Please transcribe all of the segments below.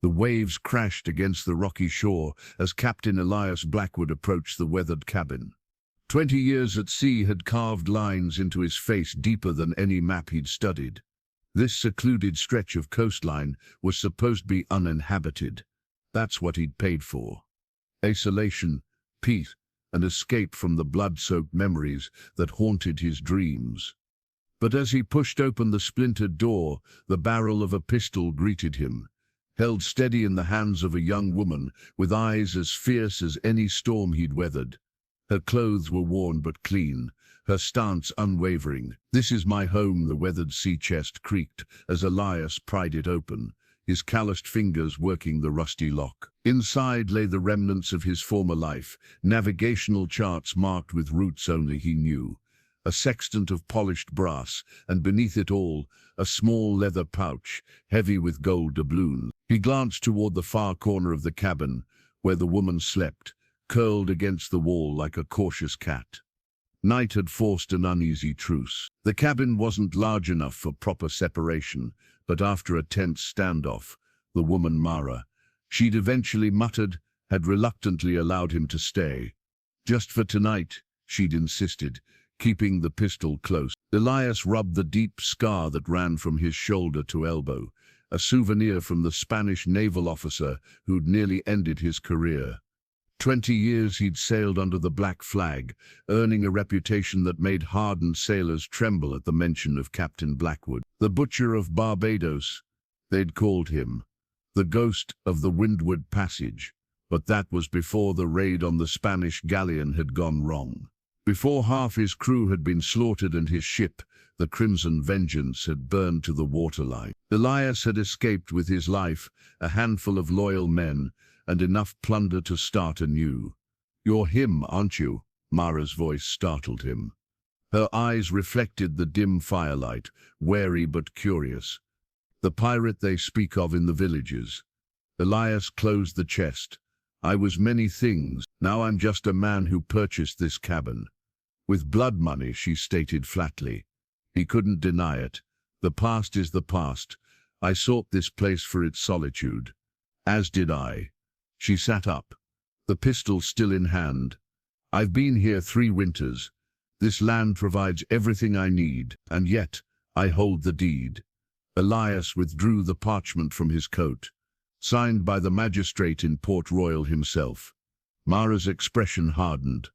The waves crashed against the rocky shore as Captain Elias Blackwood approached the weathered cabin. 20 years at sea had carved lines into his face deeper than any map he'd studied. This secluded stretch of coastline was supposed to be uninhabited. That's what he'd paid for. Isolation, peace, and escape from the blood-soaked memories that haunted his dreams. But as he pushed open the splintered door, the barrel of a pistol greeted him, held steady in the hands of a young woman with eyes as fierce as any storm he'd weathered. Her clothes were worn but clean, her stance unwavering. "This is my home," the weathered sea chest creaked as Elias pried it open, his calloused fingers working the rusty lock. Inside lay the remnants of his former life, navigational charts marked with routes only he knew, a sextant of polished brass, and beneath it all, a small leather pouch, heavy with gold doubloons. He glanced toward the far corner of the cabin, where the woman slept, curled against the wall like a cautious cat. Night had forced an uneasy truce. The cabin wasn't large enough for proper separation, but after a tense standoff, the woman Mara, she'd eventually muttered, had reluctantly allowed him to stay. Just for tonight, she'd insisted, keeping the pistol close. Elias rubbed the deep scar that ran from his shoulder to elbow, a souvenir from the Spanish naval officer who'd nearly ended his career. 20 years he'd sailed under the black flag, earning a reputation that made hardened sailors tremble at the mention of Captain Blackwood. The Butcher of Barbados, they'd called him, the ghost of the Windward Passage. But that was before the raid on the Spanish galleon had gone wrong. Before half his crew had been slaughtered and his ship, the Crimson Vengeance, had burned to the waterline. Elias had escaped with his life, a handful of loyal men, and enough plunder to start anew. "You're him, aren't you?" Mara's voice startled him. Her eyes reflected the dim firelight, wary but curious. "The pirate they speak of in the villages." Elias closed the chest. "I was many things. Now I'm just a man who purchased this cabin." "With blood money," she stated flatly. He couldn't deny it. "The past is the past. I sought this place for its solitude." "As did I." She sat up, the pistol still in hand. "I've been here 3 winters. This land provides everything I need, and yet I hold the deed." Elias withdrew the parchment from his coat, signed by the magistrate in Port Royal himself. Mara's expression hardened.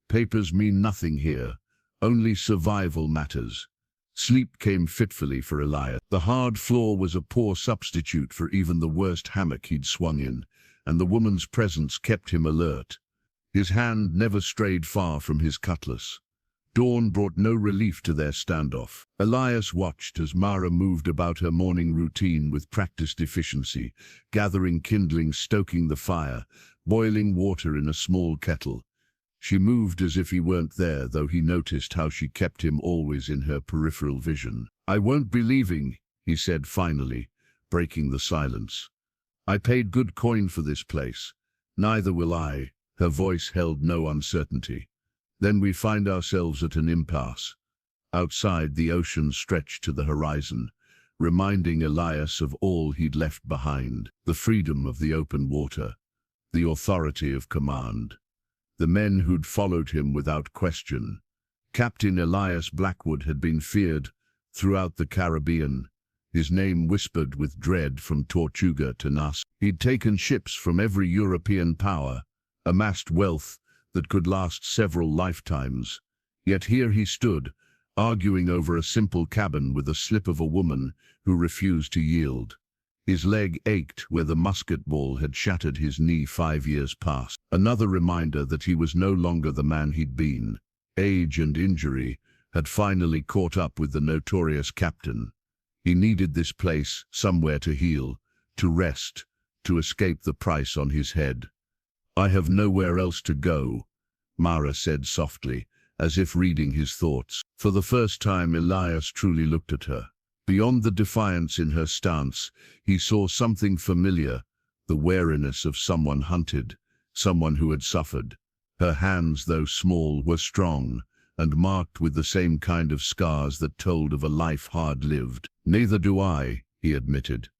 "Papers mean nothing here. Only survival matters." Sleep came fitfully for Elias. The hard floor was a poor substitute for even the worst hammock he'd swung in, and the woman's presence kept him alert. His hand never strayed far from his cutlass. Dawn brought no relief to their standoff. Elias watched as Mara moved about her morning routine with practiced efficiency, gathering kindling, stoking the fire, boiling water in a small kettle. She moved as if he weren't there, though he noticed how she kept him always in her peripheral vision. "I won't be leaving," he said finally, breaking the silence. "I paid good coin for this place. Neither will I." Her voice held no uncertainty. "Then we find ourselves at an impasse." Outside, the ocean stretched to the horizon, reminding Elias of all he'd left behind: the freedom of the open water, the authority of command, the men who'd followed him without question. Captain Elias Blackwood had been feared throughout the Caribbean, his name whispered with dread from Tortuga to Nassau. He'd taken ships from every European power, amassed wealth that could last several lifetimes. Yet here he stood, arguing over a simple cabin with a slip of a woman who refused to yield. His leg ached where the musket ball had shattered his knee 5 years past. Another reminder that he was no longer the man he'd been. Age and injury had finally caught up with the notorious captain. He needed this place, somewhere to heal, to rest, to escape the price on his head. "I have nowhere else to go," Mara said softly, as if reading his thoughts. For the first time, Elias truly looked at her. Beyond the defiance in her stance, he saw something familiar, the wariness of someone hunted, someone who had suffered. Her hands, though small, were strong, and marked with the same kind of scars that told of a life hard lived. "Neither do I," he admitted.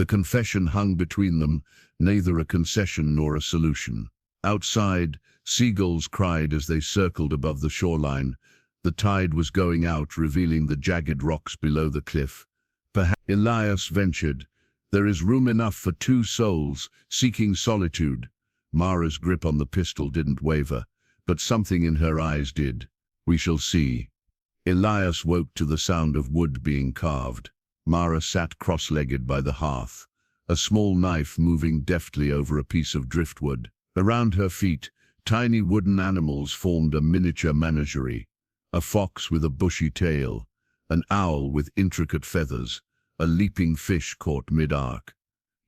The confession hung between them, neither a concession nor a solution. Outside, seagulls cried as they circled above the shoreline. The tide was going out, revealing the jagged rocks below the cliff. Perhaps, Elias ventured, there is room enough for two souls, seeking solitude. Mara's grip on the pistol didn't waver, but something in her eyes did. We shall see. Elias woke to the sound of wood being carved. Mara sat cross-legged by the hearth, a small knife moving deftly over a piece of driftwood. Around her feet, tiny wooden animals formed a miniature menagerie. A fox with a bushy tail, an owl with intricate feathers, a leaping fish caught mid-arc.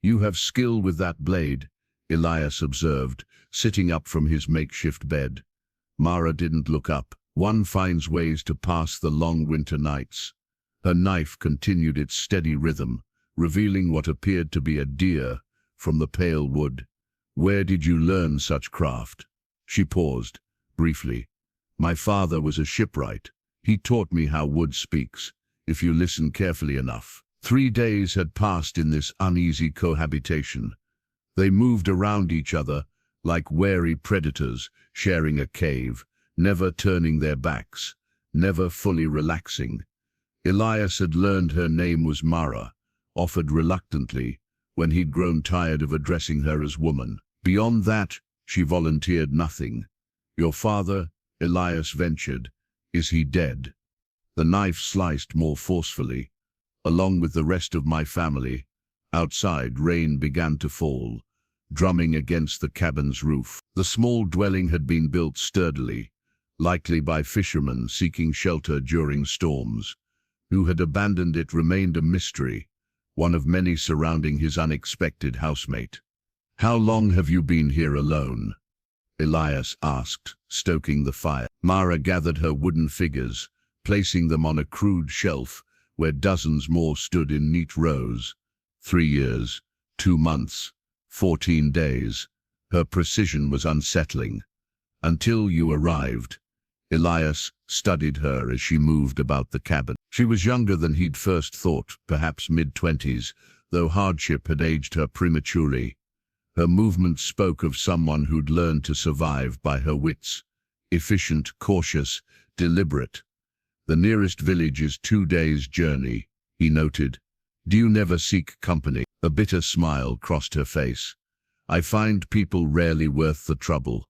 You have skill with that blade, Elias observed, sitting up from his makeshift bed. Mara didn't look up. One finds ways to pass the long winter nights. Her knife continued its steady rhythm, revealing what appeared to be a deer from the pale wood. Where did you learn such craft? She paused, briefly. My father was a shipwright. He taught me how wood speaks, if you listen carefully enough. 3 days had passed in this uneasy cohabitation. They moved around each other like wary predators sharing a cave, never turning their backs, never fully relaxing. Elias had learned her name was Mara, offered reluctantly, when he'd grown tired of addressing her as woman. Beyond that, she volunteered nothing. Your father, Elias ventured, is he dead? The knife sliced more forcefully. Along with the rest of my family, outside rain began to fall, drumming against the cabin's roof. The small dwelling had been built sturdily, likely by fishermen seeking shelter during storms. Who had abandoned it remained a mystery, one of many surrounding his unexpected housemate. How long have you been here alone? Elias asked, stoking the fire. Mara gathered her wooden figures, placing them on a crude shelf where dozens more stood in neat rows. 3 years, 2 months, 14 days. Her precision was unsettling. Until you arrived. Elias studied her as she moved about the cabin. She was younger than he'd first thought, perhaps mid-20s, though hardship had aged her prematurely. Her movements spoke of someone who'd learned to survive by her wits. Efficient, cautious, deliberate. The nearest village is 2 days' journey, he noted. Do you never seek company? A bitter smile crossed her face. I find people rarely worth the trouble.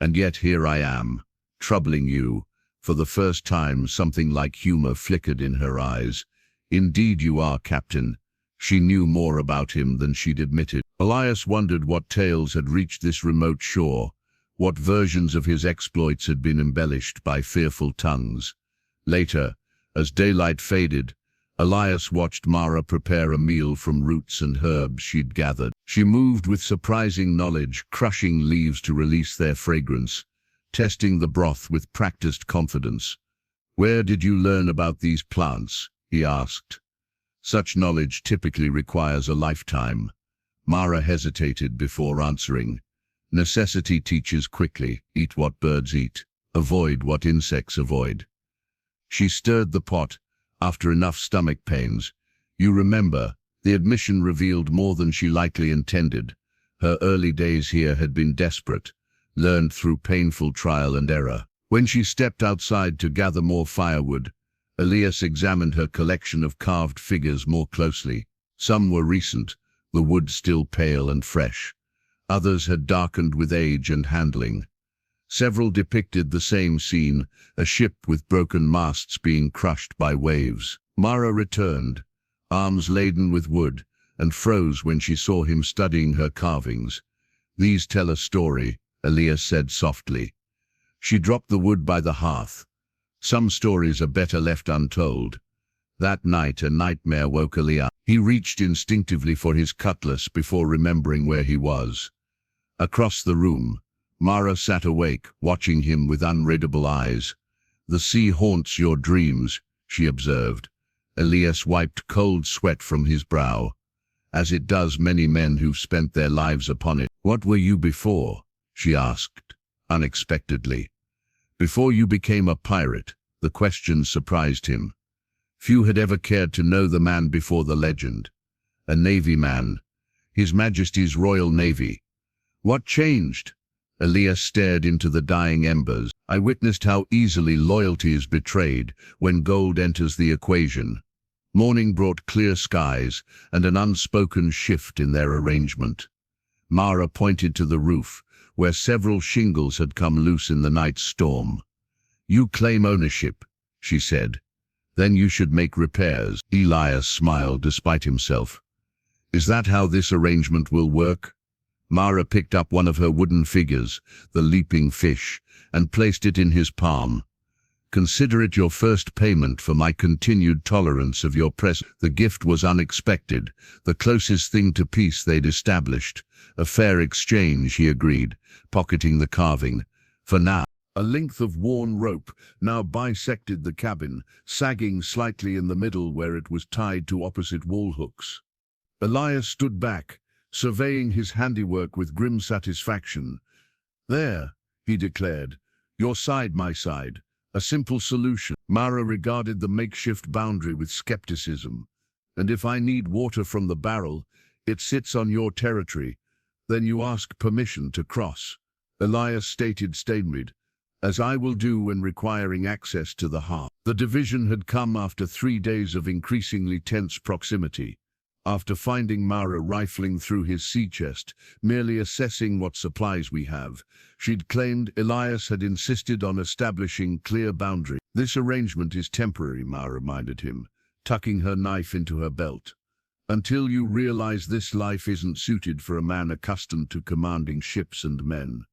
And yet here I am, troubling you. For the first time, something like humor flickered in her eyes. Indeed you are, Captain. She knew more about him than she'd admitted. Elias wondered what tales had reached this remote shore, what versions of his exploits had been embellished by fearful tongues. Later, as daylight faded, Elias watched Mara prepare a meal from roots and herbs she'd gathered. She moved with surprising knowledge, crushing leaves to release their fragrance, testing the broth with practiced confidence. Where did you learn about these plants? He asked. Such knowledge typically requires a lifetime. Mara hesitated before answering. Necessity teaches quickly. Eat what birds eat. Avoid what insects avoid. She stirred the pot. After enough stomach pains, you remember, the admission revealed more than she likely intended. Her early days here had been desperate, learned through painful trial and error. When she stepped outside to gather more firewood, Elias examined her collection of carved figures more closely. Some were recent, the wood still pale and fresh. Others had darkened with age and handling. Several depicted the same scene, a ship with broken masts being crushed by waves. Mara returned, arms laden with wood, and froze when she saw him studying her carvings. These tell a story, Elias said softly. She dropped the wood by the hearth. Some stories are better left untold. That night a nightmare woke Elias. He reached instinctively for his cutlass before remembering where he was. Across the room, Mara sat awake, watching him with unreadable eyes. The sea haunts your dreams, she observed. Elias wiped cold sweat from his brow, as it does many men who've spent their lives upon it. What were you before? She asked, unexpectedly. Before you became a pirate, the question surprised him. Few had ever cared to know the man before the legend. a Navy man. His Majesty's Royal Navy. What changed? Elias stared into the dying embers. I witnessed how easily loyalty is betrayed when gold enters the equation. Morning brought clear skies and an unspoken shift in their arrangement. Mara pointed to the roof, where several shingles had come loose in the night's storm. You claim ownership, she said. Then you should make repairs. Elias smiled despite himself. Is that how this arrangement will work? Mara picked up one of her wooden figures, the leaping fish, and placed it in his palm. Consider it your first payment for my continued tolerance of your presence. The gift was unexpected, the closest thing to peace they'd established. A fair exchange, he agreed, pocketing the carving. For now. A length of worn rope now bisected the cabin, sagging slightly in the middle where it was tied to opposite wall hooks. Elias stood back, surveying his handiwork with grim satisfaction. There, he declared, your side, my side. A simple solution. Mara regarded the makeshift boundary with skepticism. And if I need water from the barrel, it sits on your territory. Then you ask permission to cross. Elias stated stainly, as I will do when requiring access to the hearth. The division had come after 3 days of increasingly tense proximity. After finding Mara rifling through his sea chest, merely assessing what supplies we have, she'd claimed Elias had insisted on establishing clear boundary. This arrangement is temporary, Mara reminded him, tucking her knife into her belt. Until you realize this life isn't suited for a man accustomed to commanding ships and men.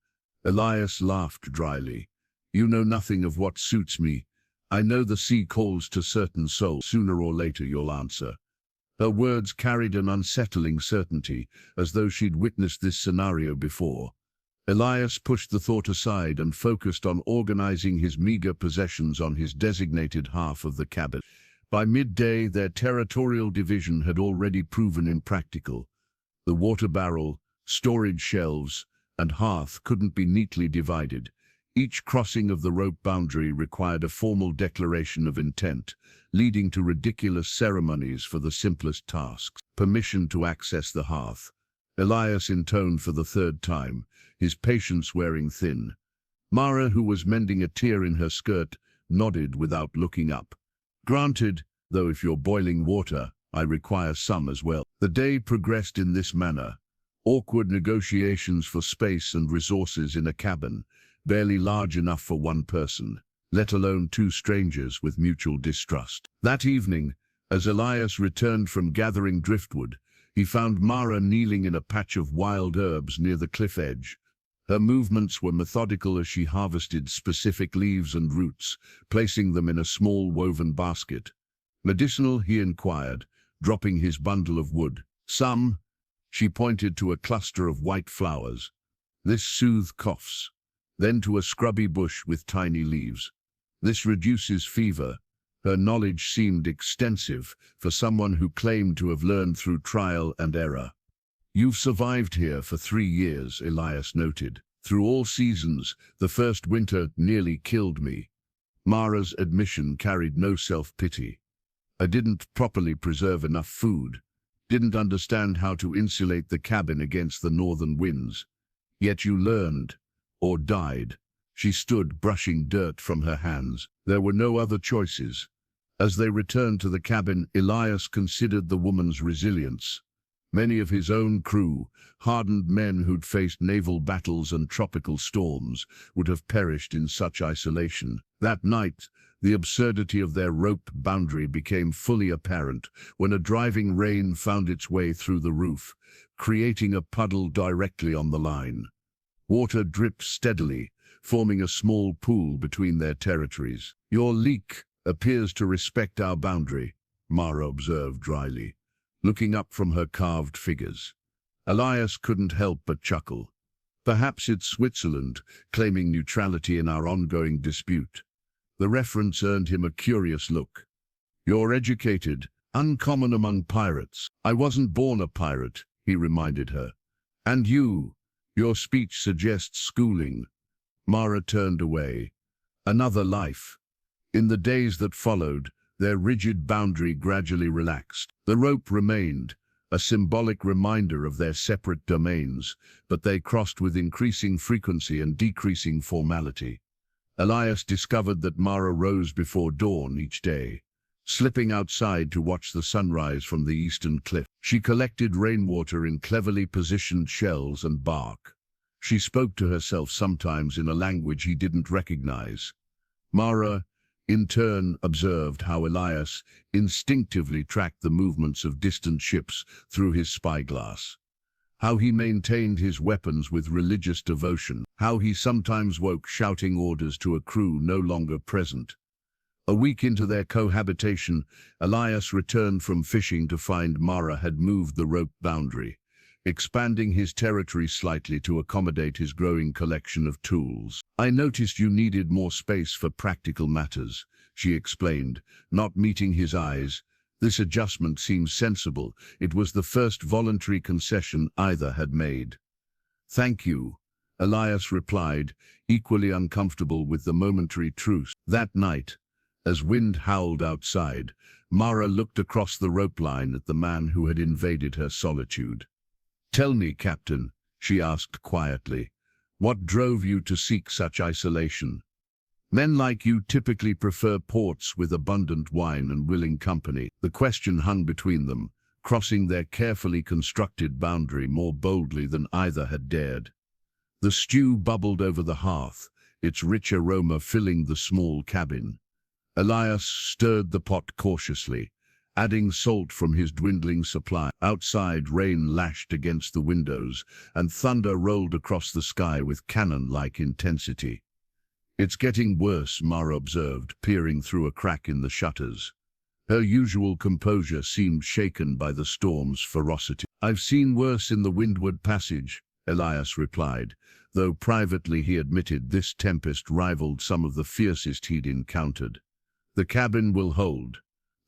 Elias laughed dryly. You know nothing of what suits me. I know the sea calls to certain souls. Sooner or later you'll answer. Her words carried an unsettling certainty, as though she'd witnessed this scenario before. Elias pushed the thought aside and focused on organizing his meager possessions on his designated half of the cabin. By midday, their territorial division had already proven impractical. The water barrel, storage shelves, and hearth couldn't be neatly divided. Each crossing of the rope boundary required a formal declaration of intent, leading to ridiculous ceremonies for the simplest tasks. Permission to access the hearth. Elias intoned for the 3rd time, his patience wearing thin. Mara, who was mending a tear in her skirt, nodded without looking up. Granted, though if you're boiling water, I require some as well. The day progressed in this manner. Awkward negotiations for space and resources in a cabin, barely large enough for one person, let alone 2 strangers with mutual distrust. That evening, as Elias returned from gathering driftwood, he found Mara kneeling in a patch of wild herbs near the cliff edge. Her movements were methodical as she harvested specific leaves and roots, placing them in a small woven basket. Medicinal, he inquired, dropping his bundle of wood. Some. She pointed to a cluster of white flowers. This soothed coughs. Then to a scrubby bush with tiny leaves. This reduces fever. Her knowledge seemed extensive for someone who claimed to have learned through trial and error. You've survived here for 3 years, Elias noted. Through all seasons, the first winter nearly killed me. Mara's admission carried no self-pity. I didn't properly preserve enough food, didn't understand how to insulate the cabin against the northern winds. Yet you learned. Or died. She stood, brushing dirt from her hands. There were no other choices. As they returned to the cabin, Elias considered the woman's resilience. Many of his own crew, hardened men who'd faced naval battles and tropical storms, would have perished in such isolation. That night, the absurdity of their rope boundary became fully apparent when a driving rain found its way through the roof, creating a puddle directly on the line. Water dripped steadily, forming a small pool between their territories. Your leak appears to respect our boundary, Mara observed dryly, looking up from her carved figures. Elias couldn't help but chuckle. Perhaps it's Switzerland, claiming neutrality in our ongoing dispute. The reference earned him a curious look. You're educated, uncommon among pirates. I wasn't born a pirate, he reminded her. And you? Your speech suggests schooling. Mara turned away. Another life. In the days that followed, their rigid boundary gradually relaxed. The rope remained, a symbolic reminder of their separate domains, but they crossed with increasing frequency and decreasing formality. Elias discovered that Mara rose before dawn each day, slipping outside to watch the sunrise from the eastern cliff. She collected rainwater in cleverly positioned shells and bark. She spoke to herself sometimes in a language he didn't recognize. Mara, in turn, observed how Elias instinctively tracked the movements of distant ships through his spyglass, how he maintained his weapons with religious devotion, how he sometimes woke shouting orders to a crew no longer present. A week into their cohabitation, Elias returned from fishing to find Mara had moved the rope boundary, expanding his territory slightly to accommodate his growing collection of tools. "I noticed you needed more space for practical matters," she explained, not meeting his eyes. This adjustment seemed sensible. It was the first voluntary concession either had made. "Thank you," Elias replied, equally uncomfortable with the momentary truce. That night, as wind howled outside, Mara looked across the rope line at the man who had invaded her solitude. "Tell me, Captain," she asked quietly, "what drove you to seek such isolation? Men like you typically prefer ports with abundant wine and willing company." The question hung between them, crossing their carefully constructed boundary more boldly than either had dared. The stew bubbled over the hearth, its rich aroma filling the small cabin. Elias stirred the pot cautiously, adding salt from his dwindling supply. Outside, rain lashed against the windows, and thunder rolled across the sky with cannon-like intensity. "It's getting worse," Mara observed, peering through a crack in the shutters. Her usual composure seemed shaken by the storm's ferocity. "I've seen worse in the Windward Passage," Elias replied, though privately he admitted this tempest rivaled some of the fiercest he'd encountered. "The cabin will hold."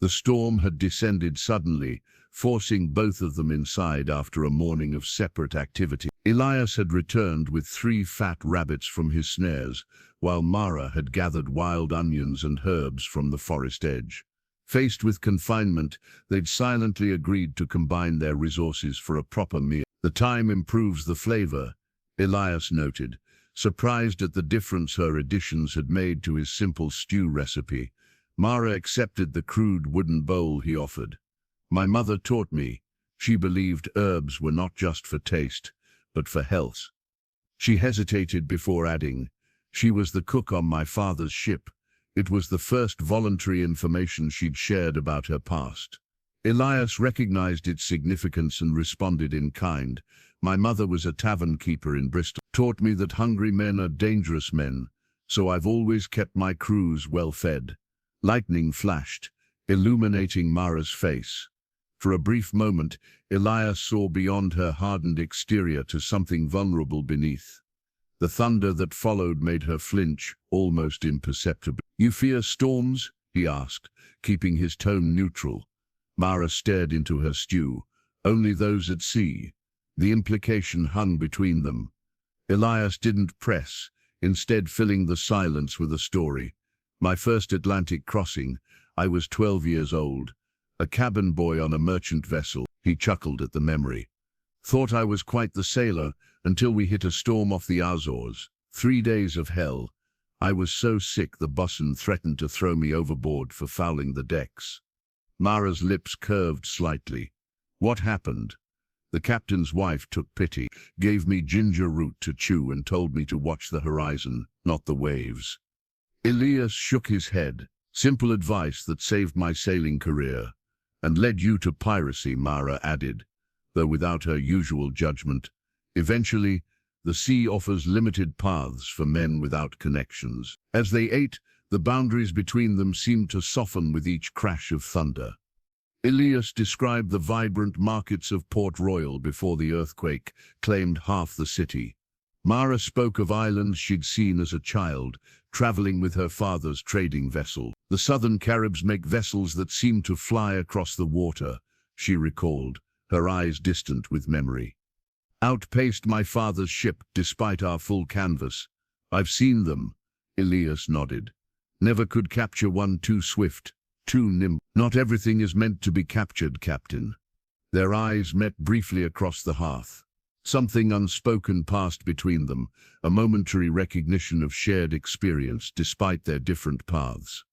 The storm had descended suddenly, forcing both of them inside after a morning of separate activity. Elias had returned with 3 fat rabbits from his snares, while Mara had gathered wild onions and herbs from the forest edge. Faced with confinement, they'd silently agreed to combine their resources for a proper meal. "The time improves the flavor," Elias noted, surprised at the difference her additions had made to his simple stew recipe. Mara accepted the crude wooden bowl he offered. "My mother taught me. She believed herbs were not just for taste, but for health." She hesitated before adding, "She was the cook on my father's ship." It was the first voluntary information she'd shared about her past. Elias recognized its significance and responded in kind. "My mother was a tavern keeper in Bristol. Taught me that hungry men are dangerous men, so I've always kept my crews well fed." Lightning flashed, illuminating Mara's face. For a brief moment, Elias saw beyond her hardened exterior to something vulnerable beneath. The thunder that followed made her flinch, almost imperceptibly. "You fear storms?" he asked, keeping his tone neutral. Mara stared into her stew. "Only those at sea." The implication hung between them. Elias didn't press, instead filling the silence with a story. "My first Atlantic crossing, I was 12 years old. A cabin boy on a merchant vessel." He chuckled at the memory. "Thought I was quite the sailor until we hit a storm off the Azores. 3 days of hell. I was so sick the bosun threatened to throw me overboard for fouling the decks." Mara's lips curved slightly. "What happened?" "The captain's wife took pity, gave me ginger root to chew and told me to watch the horizon, not the waves." Elias shook his head. "Simple advice that saved my sailing career." "And led you to piracy," Mara added, though without her usual judgment. "Eventually, the sea offers limited paths for men without connections." As they ate, the boundaries between them seemed to soften with each crash of thunder. Elias described the vibrant markets of Port Royal before the earthquake claimed half the city. Mara spoke of islands she'd seen as a child, traveling with her father's trading vessel. "The Southern Caribs make vessels that seem to fly across the water," she recalled, her eyes distant with memory. "Outpaced my father's ship despite our full canvas. I've seen them," Elias nodded. "Never could capture one too swift, too nimble." "Not everything is meant to be captured, Captain." Their eyes met briefly across the hearth. Something unspoken passed between them, a momentary recognition of shared experience despite their different paths.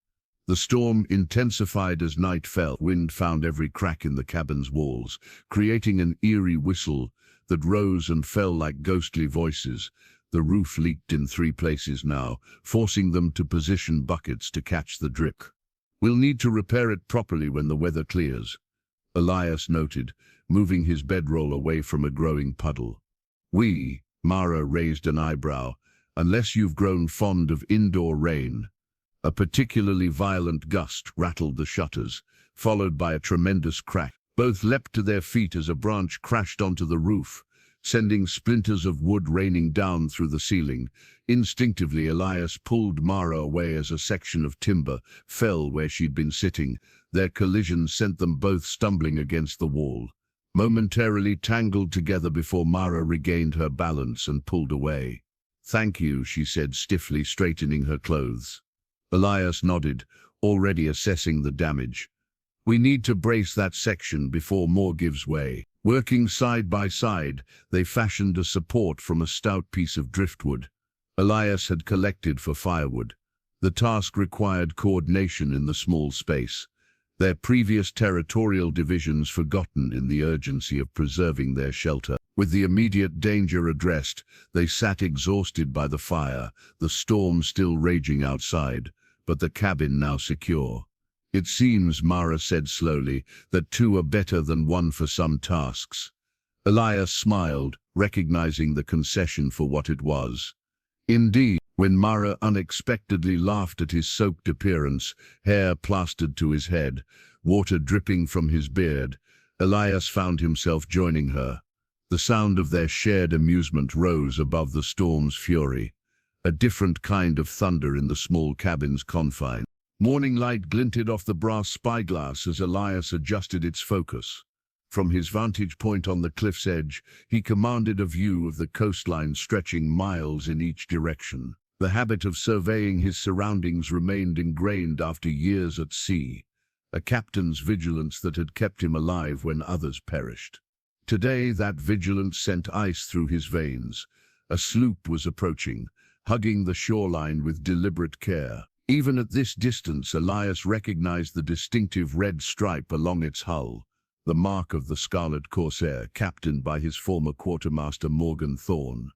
The storm intensified as night fell. Wind found every crack in the cabin's walls, creating an eerie whistle that rose and fell like ghostly voices. The roof leaked in 3 places now, forcing them to position buckets to catch the drip. "We'll need to repair it properly when the weather clears," Elias noted, moving his bedroll away from a growing puddle. Mara raised an eyebrow, "unless you've grown fond of indoor rain." A particularly violent gust rattled the shutters, followed by a tremendous crack. Both leapt to their feet as a branch crashed onto the roof, sending splinters of wood raining down through the ceiling. Instinctively, Elias pulled Mara away as a section of timber fell where she'd been sitting. Their collision sent them both stumbling against the wall, momentarily tangled together before Mara regained her balance and pulled away. "Thank you," she said stiffly, straightening her clothes. Elias nodded, already assessing the damage. "We need to brace that section before more gives way." Working side by side, they fashioned a support from a stout piece of driftwood Elias had collected for firewood. The task required coordination in the small space, their previous territorial divisions forgotten in the urgency of preserving their shelter. With the immediate danger addressed, they sat exhausted by the fire, the storm still raging outside, but the cabin now secure. "It seems," Mara said slowly, "that 2 are better than 1 for some tasks." Elias smiled, recognizing the concession for what it was. Indeed, when Mara unexpectedly laughed at his soaked appearance, hair plastered to his head, water dripping from his beard, Elias found himself joining her. The sound of their shared amusement rose above the storm's fury, a different kind of thunder in the small cabin's confines. Morning light glinted off the brass spyglass as Elias adjusted its focus. From his vantage point on the cliff's edge, he commanded a view of the coastline stretching miles in each direction. The habit of surveying his surroundings remained ingrained after years at sea, a captain's vigilance that had kept him alive when others perished. Today that vigilance sent ice through his veins. A sloop was approaching, hugging the shoreline with deliberate care. Even at this distance, Elias recognized the distinctive red stripe along its hull, the mark of the Scarlet Corsair, captained by his former quartermaster Morgan Thorne.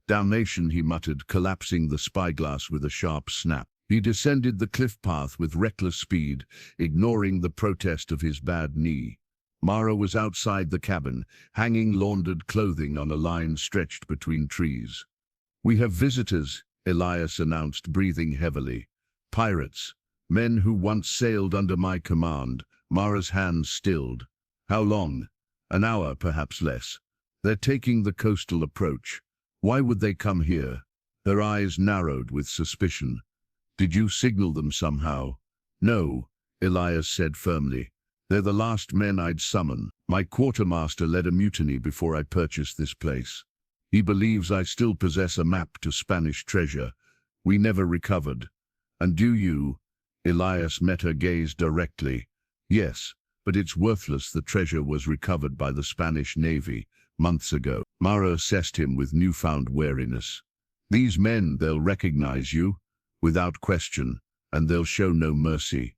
"Damnation," he muttered, collapsing the spyglass with a sharp snap. He descended the cliff path with reckless speed, ignoring the protest of his bad knee. Mara was outside the cabin, hanging laundered clothing on a line stretched between trees. "We have visitors," Elias announced, breathing heavily. "Pirates, men who once sailed under my command." Mara's hands stilled. "How long?" "An hour, perhaps less. They're taking the coastal approach. Why would they come here?" Her eyes narrowed with suspicion. "Did you signal them somehow?" "No," Elias said firmly. "They're the last men I'd summon. My quartermaster led a mutiny before I purchased this place. He believes I still possess a map to Spanish treasure. We never recovered. And do you?" Elias met her gaze directly. "Yes, but it's worthless. The treasure was recovered by the Spanish Navy months ago." Mara assessed him with newfound wariness. "These men, they'll recognize you, without question, and they'll show no mercy."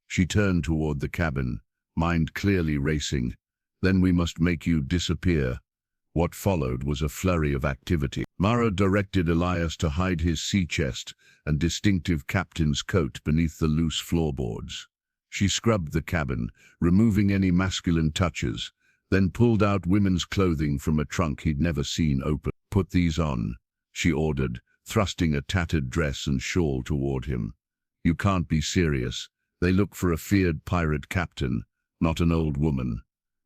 She turned toward the cabin, mind clearly racing. "Then we must make you disappear." What followed was a flurry of activity. Mara directed Elias to hide his sea chest and distinctive captain's coat beneath the loose floorboards. She scrubbed the cabin, removing any masculine touches, then pulled out women's clothing from a trunk he'd never seen open. "Put these on," she ordered, thrusting a tattered dress and shawl toward him. "You can't be serious. They look for a feared pirate captain, not an old woman."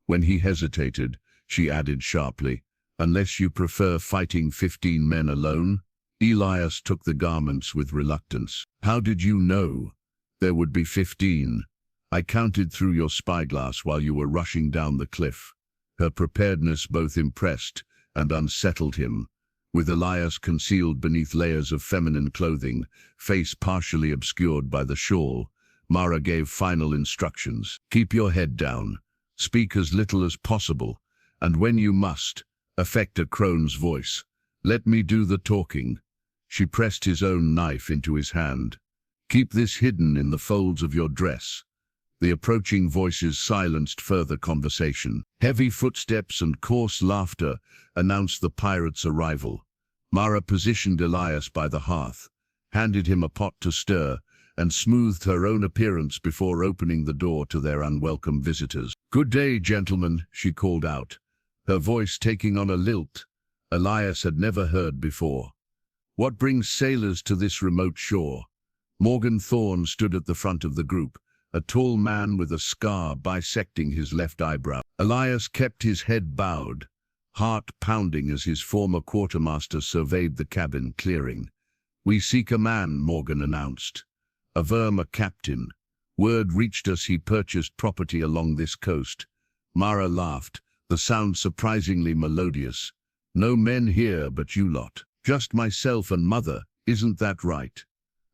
When he hesitated, she added sharply, "Unless you prefer fighting 15 men alone?" Elias took the garments with reluctance. "How did you know there would be 15? I counted through your spyglass while you were rushing down the cliff." Her preparedness both impressed and unsettled him. With Elias concealed beneath layers of feminine clothing, face partially obscured by the shawl, Mara gave final instructions. "Keep your head down. Speak as little as possible, and when you must, affect a crone's voice. Let me do the talking. She pressed his own knife into his hand. Keep this hidden in the folds of your dress. The approaching voices silenced further conversation. Heavy footsteps and coarse laughter announced the pirate's arrival. Mara positioned Elias by the hearth, handed him a pot to stir, and smoothed her own appearance before opening the door to their unwelcome visitors. "Good day, gentlemen," she called out, her voice taking on a lilt Elias had never heard before. "What brings sailors to this remote shore?" Morgan Thorne stood at the front of the group, a tall man with a scar bisecting his left eyebrow. Elias kept his head bowed, heart pounding as his former quartermaster surveyed the cabin clearing. "We seek a man," Morgan announced. "A Verma captain. Word reached us he purchased property along this coast." Mara laughed, the sound surprisingly melodious. "No men here but you lot. Just myself and mother, isn't that right?"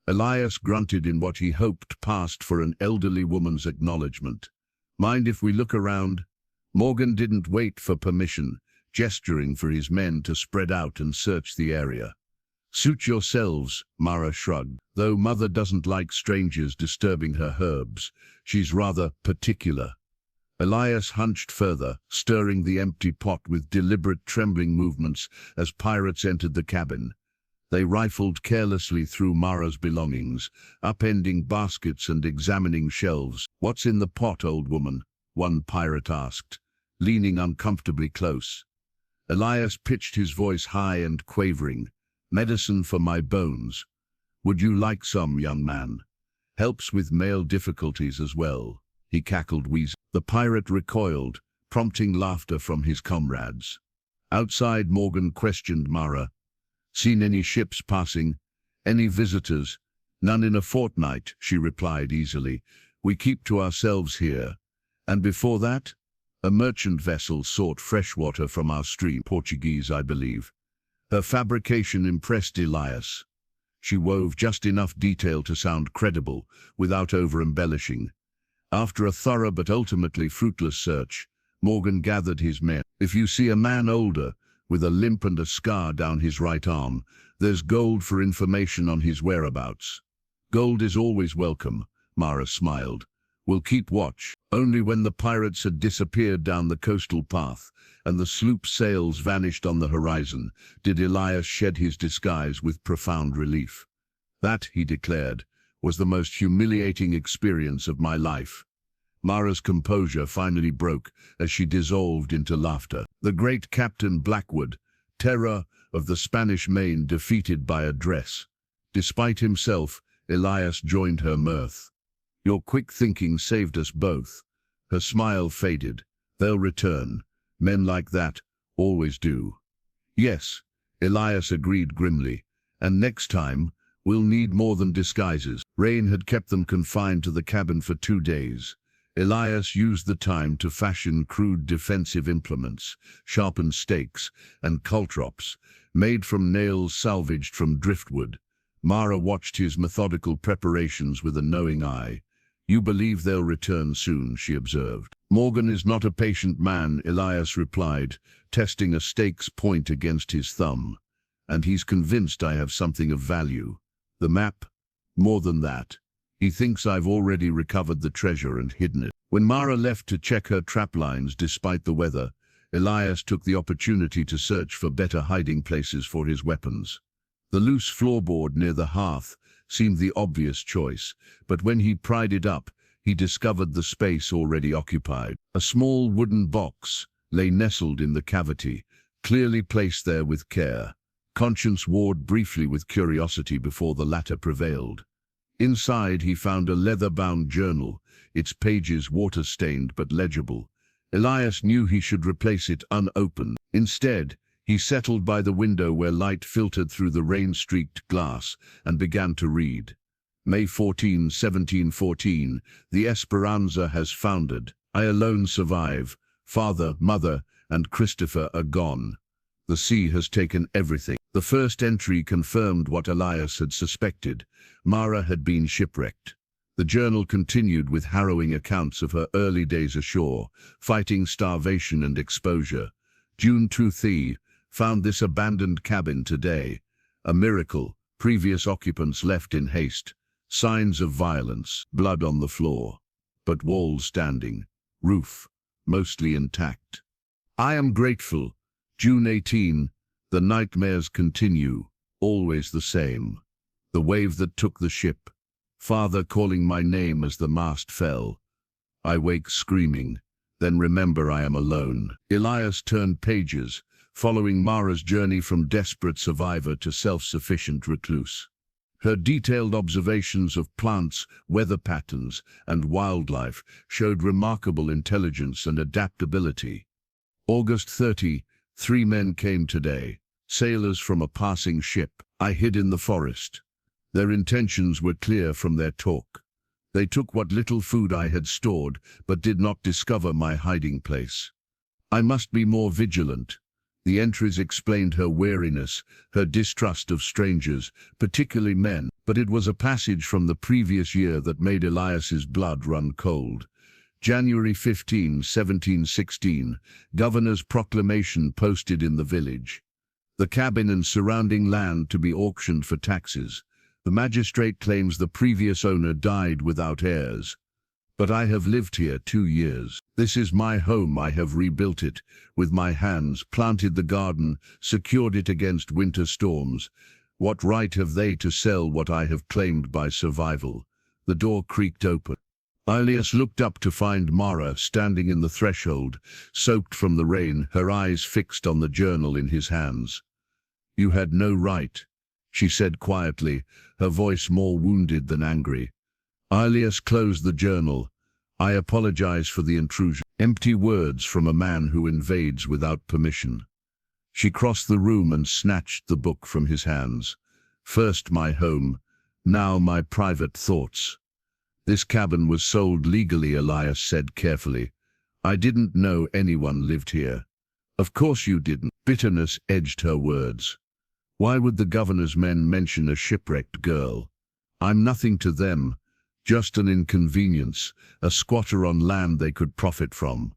Elias grunted in what he hoped passed for an elderly woman's acknowledgement. "Mind if we look around?" Morgan didn't wait for permission, gesturing for his men to spread out and search the area. "Suit yourselves," Mara shrugged. "Though mother doesn't like strangers disturbing her herbs, she's rather particular." Elias hunched further, stirring the empty pot with deliberate trembling movements as pirates entered the cabin. They rifled carelessly through Mara's belongings, upending baskets and examining shelves. "What's in the pot, old woman?" one pirate asked, leaning uncomfortably close. Elias pitched his voice high and quavering. "Medicine for my bones. Would you like some, young man? Helps with male difficulties as well," he cackled wheezing. The pirate recoiled, prompting laughter from his comrades. Outside, Morgan questioned Mara. "Seen any ships passing? Any visitors?" "None in a fortnight," she replied easily. "We keep to ourselves here." "And before that?" "A merchant vessel sought fresh water from our stream, Portuguese, I believe." Her fabrication impressed Elias. She wove just enough detail to sound credible, without over-embellishing. After a thorough but ultimately fruitless search, Morgan gathered his men. "If you see a man older, with a limp and a scar down his right arm, there's gold for information on his whereabouts." "Gold is always welcome," Mara smiled. "We'll keep watch." Only when the pirates had disappeared down the coastal path and the sloop's sails vanished on the horizon did Elias shed his disguise with profound relief. "That," he declared, "was the most humiliating experience of my life." Mara's composure finally broke as she dissolved into laughter. The great Captain Blackwood, terror of the Spanish Main, defeated by a dress. Despite himself, Elias joined her mirth. "Your quick thinking saved us both." Her smile faded. "They'll return. Men like that always do." "Yes," Elias agreed grimly. "And next time, we'll need more than disguises." Rain had kept them confined to the cabin for 2 days. Elias used the time to fashion crude defensive implements, sharpened stakes, and caltrops, made from nails salvaged from driftwood. Mara watched his methodical preparations with a knowing eye. "You believe they'll return soon," she observed. "Morgan is not a patient man," Elias replied, testing a stake's point against his thumb. "And he's convinced I have something of value. The map? More than that. He thinks I've already recovered the treasure and hidden it." When Mara left to check her trap lines despite the weather, Elias took the opportunity to search for better hiding places for his weapons. The loose floorboard near the hearth seemed the obvious choice, but when he pried it up, he discovered the space already occupied. A small wooden box lay nestled in the cavity, clearly placed there with care. Conscience warred briefly with curiosity before the latter prevailed. Inside he found a leather-bound journal, its pages water-stained but legible. Elias knew he should replace it unopened. Instead, he settled by the window where light filtered through the rain-streaked glass and began to read. May 14, 1714, the Esperanza has foundered. I alone survive. Father, mother, and Christopher are gone. The sea has taken everything. The first entry confirmed what Elias had suspected. Mara had been shipwrecked. The journal continued with harrowing accounts of her early days ashore, fighting starvation and exposure. June 2 found this abandoned cabin today. A miracle, previous occupants left in haste. Signs of violence, blood on the floor, but walls standing, roof mostly intact. I am grateful. June 18, the nightmares continue, always the same. The wave that took the ship, father calling my name as the mast fell. I wake screaming, then remember I am alone. Elias turned pages, following Mara's journey from desperate survivor to self-sufficient recluse. Her detailed observations of plants, weather patterns, and wildlife showed remarkable intelligence and adaptability. August 30, 3 men came today, sailors from a passing ship. I hid in the forest. Their intentions were clear from their talk. They took what little food I had stored, but did not discover my hiding place. I must be more vigilant. The entries explained her wariness, her distrust of strangers, particularly men, but it was a passage from the previous year that made Elias's blood run cold. January 15, 1716, Governor's proclamation posted in the village. The cabin and surrounding land to be auctioned for taxes. The magistrate claims the previous owner died without heirs. But I have lived here 2 years. This is my home. I have rebuilt it with my hands, planted the garden, secured it against winter storms. What right have they to sell what I have claimed by survival? The door creaked open. Elias looked up to find Mara standing in the threshold, soaked from the rain, her eyes fixed on the journal in his hands. You had no right, she said quietly, her voice more wounded than angry. Elias closed the journal. I apologize for the intrusion. Empty words from a man who invades without permission. She crossed the room and snatched the book from his hands. First my home, now my private thoughts. This cabin was sold legally, Elias said carefully. I didn't know anyone lived here. Of course you didn't. Bitterness edged her words. Why would the governor's men mention a shipwrecked girl? I'm nothing to them. Just an inconvenience, a squatter on land they could profit from.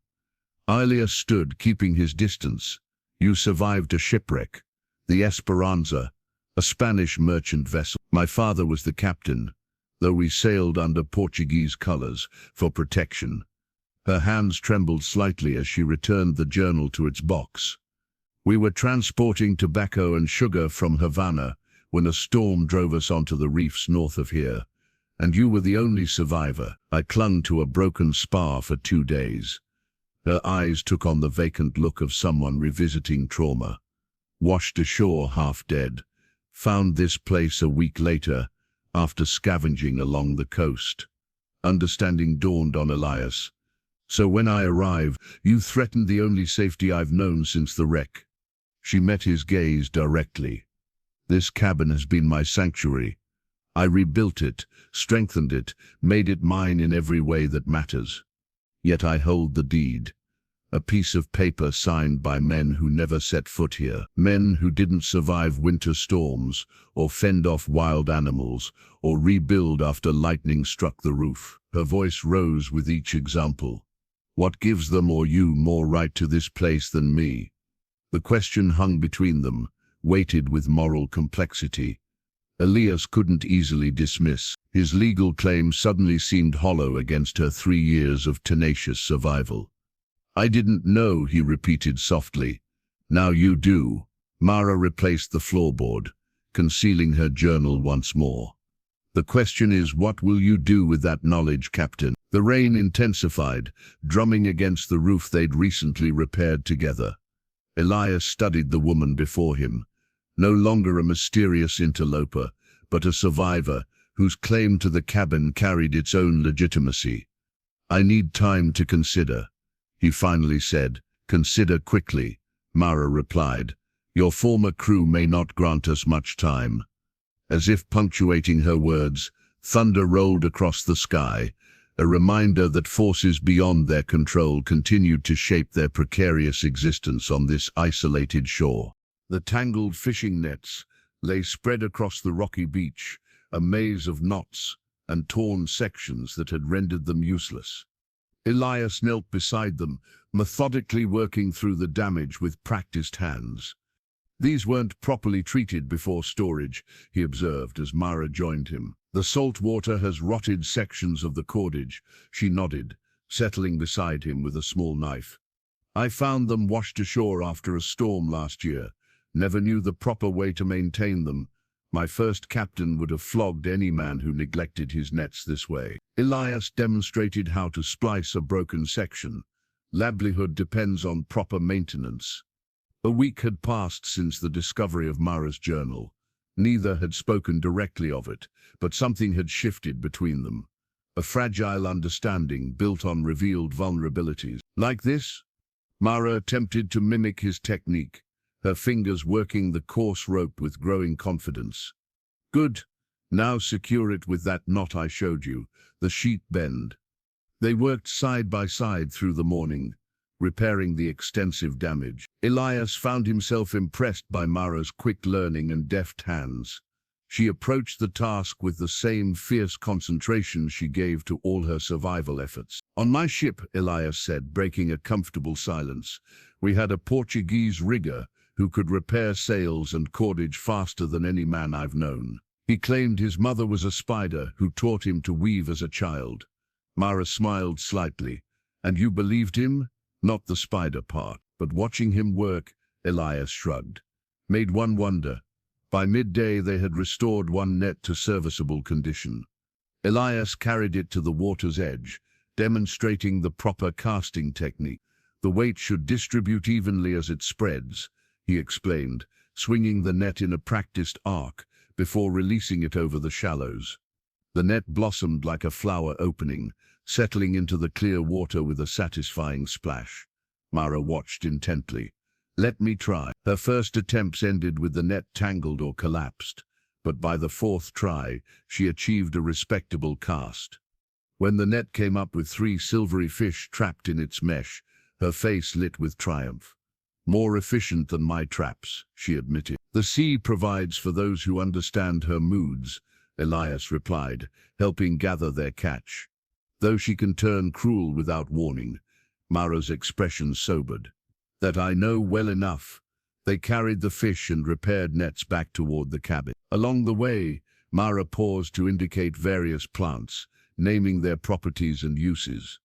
Elias stood, keeping his distance. You survived a shipwreck. The Esperanza, a Spanish merchant vessel. My father was the captain, though we sailed under Portuguese colors for protection. Her hands trembled slightly as she returned the journal to its box. We were transporting tobacco and sugar from Havana when a storm drove us onto the reefs north of here. And you were the only survivor. I clung to a broken spar for 2 days. Her eyes took on the vacant look of someone revisiting trauma. Washed ashore half dead. Found this place a week later, after scavenging along the coast. Understanding dawned on Elias. So when I arrived, you threatened the only safety I've known since the wreck. She met his gaze directly. This cabin has been my sanctuary. I rebuilt it, strengthened it, made it mine in every way that matters. Yet I hold the deed. A piece of paper signed by men who never set foot here. Men who didn't survive winter storms, or fend off wild animals, or rebuild after lightning struck the roof. Her voice rose with each example. What gives them or you more right to this place than me? The question hung between them, weighted with moral complexity. Elias couldn't easily dismiss. His legal claim suddenly seemed hollow against her 3 years of tenacious survival. I didn't know, he repeated softly. Now you do. Mara replaced the floorboard, concealing her journal once more. The question is, what will you do with that knowledge, Captain? The rain intensified, drumming against the roof they'd recently repaired together. Elias studied the woman before him. No longer a mysterious interloper, but a survivor whose claim to the cabin carried its own legitimacy. I need time to consider, he finally said. Consider quickly, Mara replied. Your former crew may not grant us much time. As if punctuating her words, thunder rolled across the sky, a reminder that forces beyond their control continued to shape their precarious existence on this isolated shore. The tangled fishing nets lay spread across the rocky beach, a maze of knots and torn sections that had rendered them useless. Elias knelt beside them, methodically working through the damage with practiced hands. "These weren't properly treated before storage," he observed as Mara joined him. "The salt water has rotted sections of the cordage." She nodded, settling beside him with a small knife. "I found them washed ashore after a storm last year. Never knew the proper way to maintain them. My first captain would have flogged any man who neglected his nets this way." Elias demonstrated how to splice a broken section. "Livelihood depends on proper maintenance." A week had passed since the discovery of Mara's journal. Neither had spoken directly of it, but something had shifted between them. A fragile understanding built on revealed vulnerabilities. "Like this?" Mara attempted to mimic his technique, her fingers working the coarse rope with growing confidence. "Good. Now secure it with that knot I showed you, the sheet bend." They worked side by side through the morning, repairing the extensive damage. Elias found himself impressed by Mara's quick learning and deft hands. She approached the task with the same fierce concentration she gave to all her survival efforts. "On my ship," Elias said, breaking a comfortable silence, "we had a Portuguese rigger who could repair sails and cordage faster than any man I've known. He claimed his mother was a spider who taught him to weave as a child." Mara smiled slightly. "And you believed him?" "Not the spider part, but watching him work," Elias shrugged. "Made one wonder." By midday they had restored one net to serviceable condition. Elias carried it to the water's edge, demonstrating the proper casting technique. "The weight should distribute evenly as it spreads," he explained, swinging the net in a practiced arc before releasing it over the shallows. The net blossomed like a flower opening, settling into the clear water with a satisfying splash. Mara watched intently. "Let me try." Her first attempts ended with the net tangled or collapsed, but by the fourth try, she achieved a respectable cast. When the net came up with 3 silvery fish trapped in its mesh, her face lit with triumph. "More efficient than my traps," she admitted. "The sea provides for those who understand her moods," Elias replied, helping gather their catch. "Though she can turn cruel without warning," Mara's expression sobered. "That I know well enough." They carried the fish and repaired nets back toward the cabin. Along the way, Mara paused to indicate various plants, naming their properties and uses.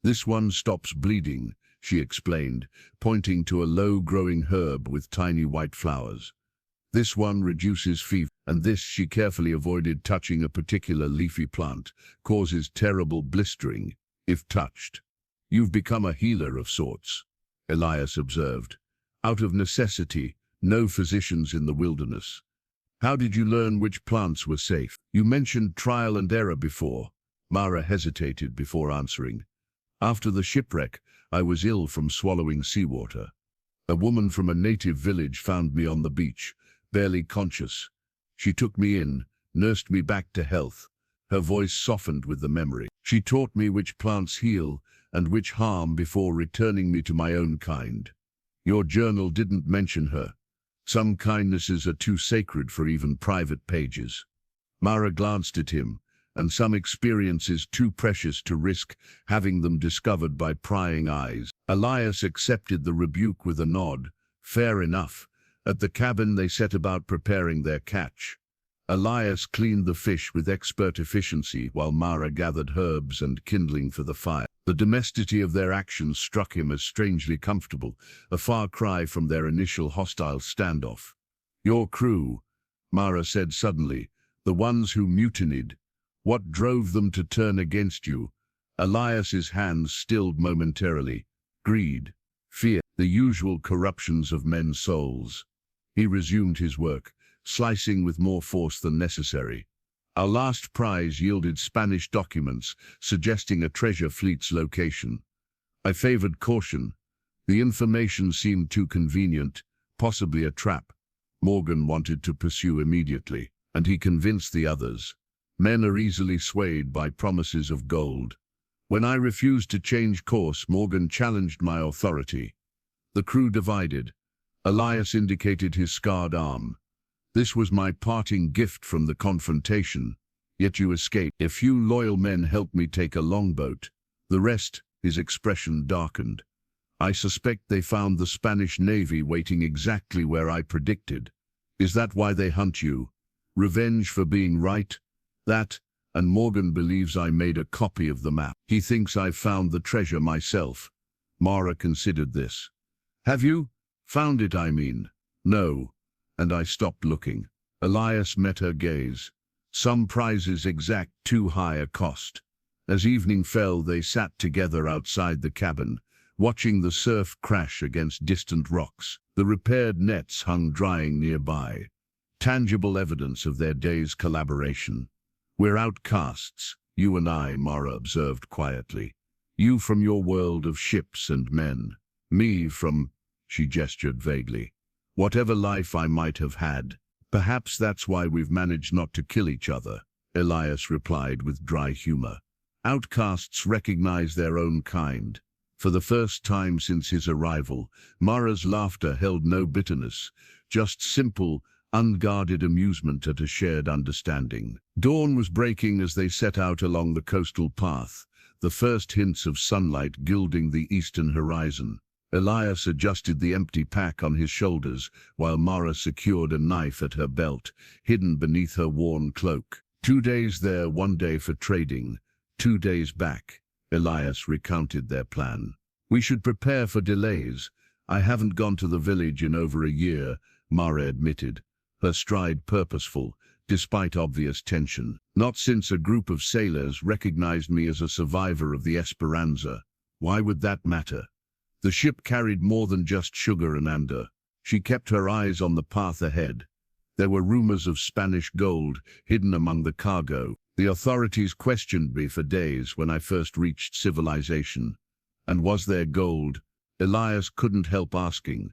"This one stops bleeding," she explained, pointing to a low-growing herb with tiny white flowers. "This one reduces fever, and this," she carefully avoided touching a particular leafy plant, "causes terrible blistering, if touched." "You've become a healer of sorts," Elias observed. "Out of necessity, no physicians in the wilderness." "How did you learn which plants were safe?" "You mentioned trial and error before." Mara hesitated before answering. "After the shipwreck, I was ill from swallowing seawater. A woman from a native village found me on the beach, barely conscious. She took me in, nursed me back to health." Her voice softened with the memory. "She taught me which plants heal and which harm before returning me to my own kind." "Your journal didn't mention her." "Some kindnesses are too sacred for even private pages." Mara glanced at him, "And some experiences too precious to risk having them discovered by prying eyes." Elias accepted the rebuke with a nod. "Fair enough." At the cabin they set about preparing their catch. Elias cleaned the fish with expert efficiency while Mara gathered herbs and kindling for the fire. The domesticity of their actions struck him as strangely comfortable, a far cry from their initial hostile standoff. "Your crew," Mara said suddenly, "the ones who mutinied. What drove them to turn against you?" Elias's hands stilled momentarily. "Greed, fear, the usual corruptions of men's souls." He resumed his work, slicing with more force than necessary. "Our last prize yielded Spanish documents suggesting a treasure fleet's location. I favored caution. The information seemed too convenient, possibly a trap. Morgan wanted to pursue immediately, and he convinced the others. Men are easily swayed by promises of gold. When I refused to change course, Morgan challenged my authority. The crew divided. Elias indicated his scarred arm. "This was my parting gift from the confrontation." Yet you escaped. A few loyal men helped me take a longboat. The rest," his expression darkened. "I suspect they found the Spanish Navy waiting exactly where I predicted. Is that why they hunt you? Revenge for being right? That, and Morgan believes I made a copy of the map. He thinks I've found the treasure myself." Mara considered this. "Have you? Found it, I mean." "No." And I stopped looking. Elias met her gaze. "Some prizes exact too high a cost." As evening fell, they sat together outside the cabin, watching the surf crash against distant rocks. The repaired nets hung drying nearby, tangible evidence of their day's collaboration. "We're outcasts, you and I," Mara observed quietly. "You from your world of ships and men. Me from," she gestured vaguely, "whatever life I might have had. Perhaps that's why we've managed not to kill each other," Elias replied with dry humor. "Outcasts recognize their own kind." For the first time since his arrival, Mara's laughter held no bitterness, just simple, unguarded amusement at a shared understanding. Dawn was breaking as they set out along the coastal path, the first hints of sunlight gilding the eastern horizon. Elias adjusted the empty pack on his shoulders, while Mara secured a knife at her belt, hidden beneath her worn cloak. 2 days there, 1 day for trading, 2 days back. Elias recounted their plan. "We should prepare for delays. I haven't gone to the village in over a year," Mara admitted, her stride purposeful, despite obvious tension. "Not since a group of sailors recognized me as a survivor of the Esperanza. Why would that matter? The ship carried more than just sugar and amber." She kept her eyes on the path ahead. There were rumors of Spanish gold hidden among the cargo. "The authorities questioned me for days when I first reached civilization. And was there gold?" Elias couldn't help asking.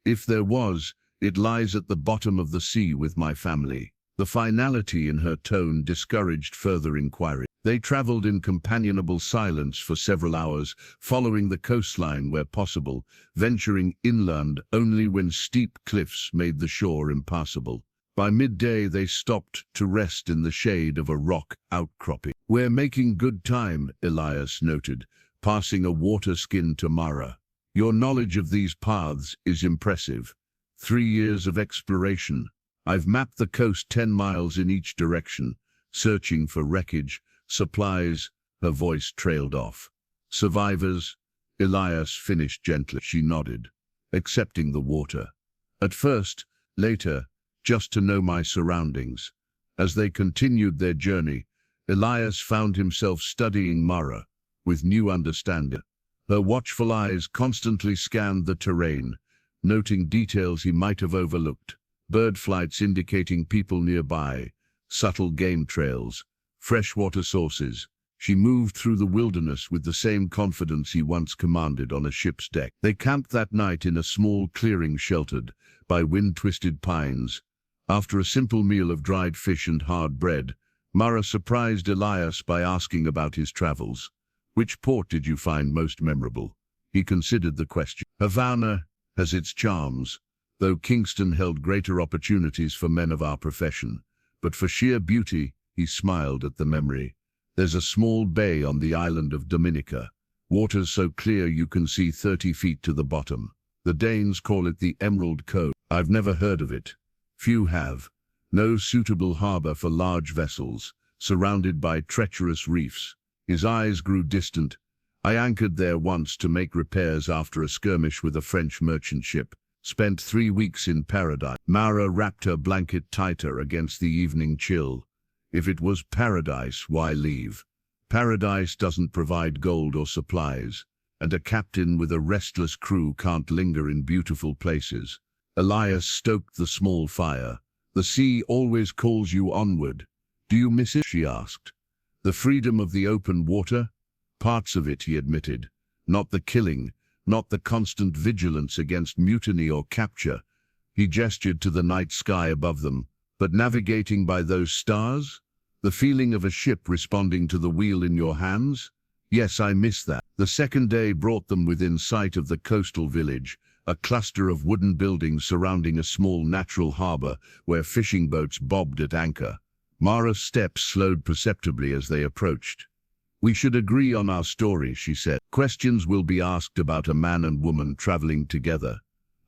"If there was, it lies at the bottom of the sea with my family." The finality in her tone discouraged further inquiry. They traveled in companionable silence for several hours, following the coastline where possible, venturing inland only when steep cliffs made the shore impassable. By midday they stopped to rest in the shade of a rock outcropping. "We're making good time," Elias noted, passing a water skin to Mara. "Your knowledge of these paths is impressive. 3 years of exploration. I've mapped the coast 10 miles in each direction, searching for wreckage, supplies." Her voice trailed off. "Survivors?" Elias finished gently. She nodded, accepting the water. "At first, later, just to know my surroundings." As they continued their journey, Elias found himself studying Mara with new understanding. Her watchful eyes constantly scanned the terrain, noting details he might have overlooked. Bird flights indicating people nearby, subtle game trails, freshwater sources. She moved through the wilderness with the same confidence he once commanded on a ship's deck. They camped that night in a small clearing sheltered by wind-twisted pines. After a simple meal of dried fish and hard bread, Mara surprised Elias by asking about his travels. "Which port did you find most memorable?" He considered the question. "Havana has its charms, though Kingston held greater opportunities for men of our profession. But for sheer beauty," he smiled at the memory, "there's a small bay on the island of Dominica. Waters so clear you can see 30 feet to the bottom. The Danes call it the Emerald Cove. I've never heard of it. Few have. No suitable harbor for large vessels, surrounded by treacherous reefs." His eyes grew distant. "I anchored there once to make repairs after a skirmish with a French merchant ship. Spent 3 weeks in paradise." Mara wrapped her blanket tighter against the evening chill. If it was paradise, why leave? Paradise doesn't provide gold or supplies, and a captain with a restless crew can't linger in beautiful places. Elias stoked the small fire. "The sea always calls you onward. Do you miss it?" she asked. "The freedom of the open water?" "Parts of it," he admitted. "Not the killing, not the constant vigilance against mutiny or capture." He gestured to the night sky above them. "But navigating by those stars? The feeling of a ship responding to the wheel in your hands? Yes, I miss that." The second day brought them within sight of the coastal village, a cluster of wooden buildings surrounding a small natural harbor where fishing boats bobbed at anchor. Mara's steps slowed perceptibly as they approached. "We should agree on our story," she said. "Questions will be asked about a man and woman traveling together."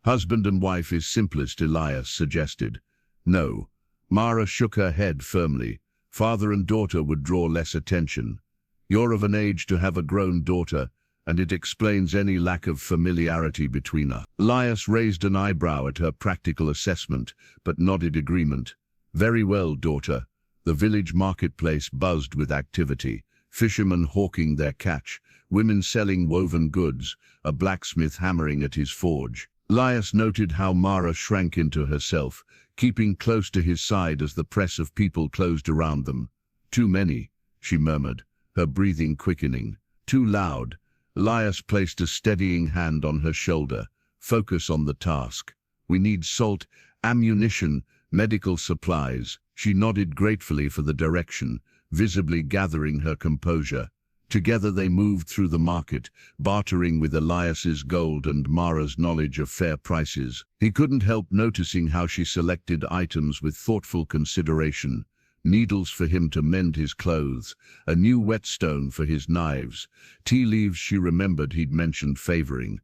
"Husband and wife is simplest," Elias suggested. "No." Mara shook her head firmly. "Father and daughter would draw less attention. You're of an age to have a grown daughter, and it explains any lack of familiarity between us." Elias raised an eyebrow at her practical assessment, but nodded agreement. "Very well, daughter." The village marketplace buzzed with activity. Fishermen hawking their catch, women selling woven goods, a blacksmith hammering at his forge. Elias noted how Mara shrank into herself, keeping close to his side as the press of people closed around them. "Too many," she murmured, her breathing quickening. "Too loud." Elias placed a steadying hand on her shoulder. "Focus on the task. We need salt, ammunition, medical supplies." She nodded gratefully for the direction, visibly gathering her composure. Together they moved through the market, bartering with Elias's gold and Mara's knowledge of fair prices. He couldn't help noticing how she selected items with thoughtful consideration. Needles for him to mend his clothes, a new whetstone for his knives, tea leaves she remembered he'd mentioned favoring.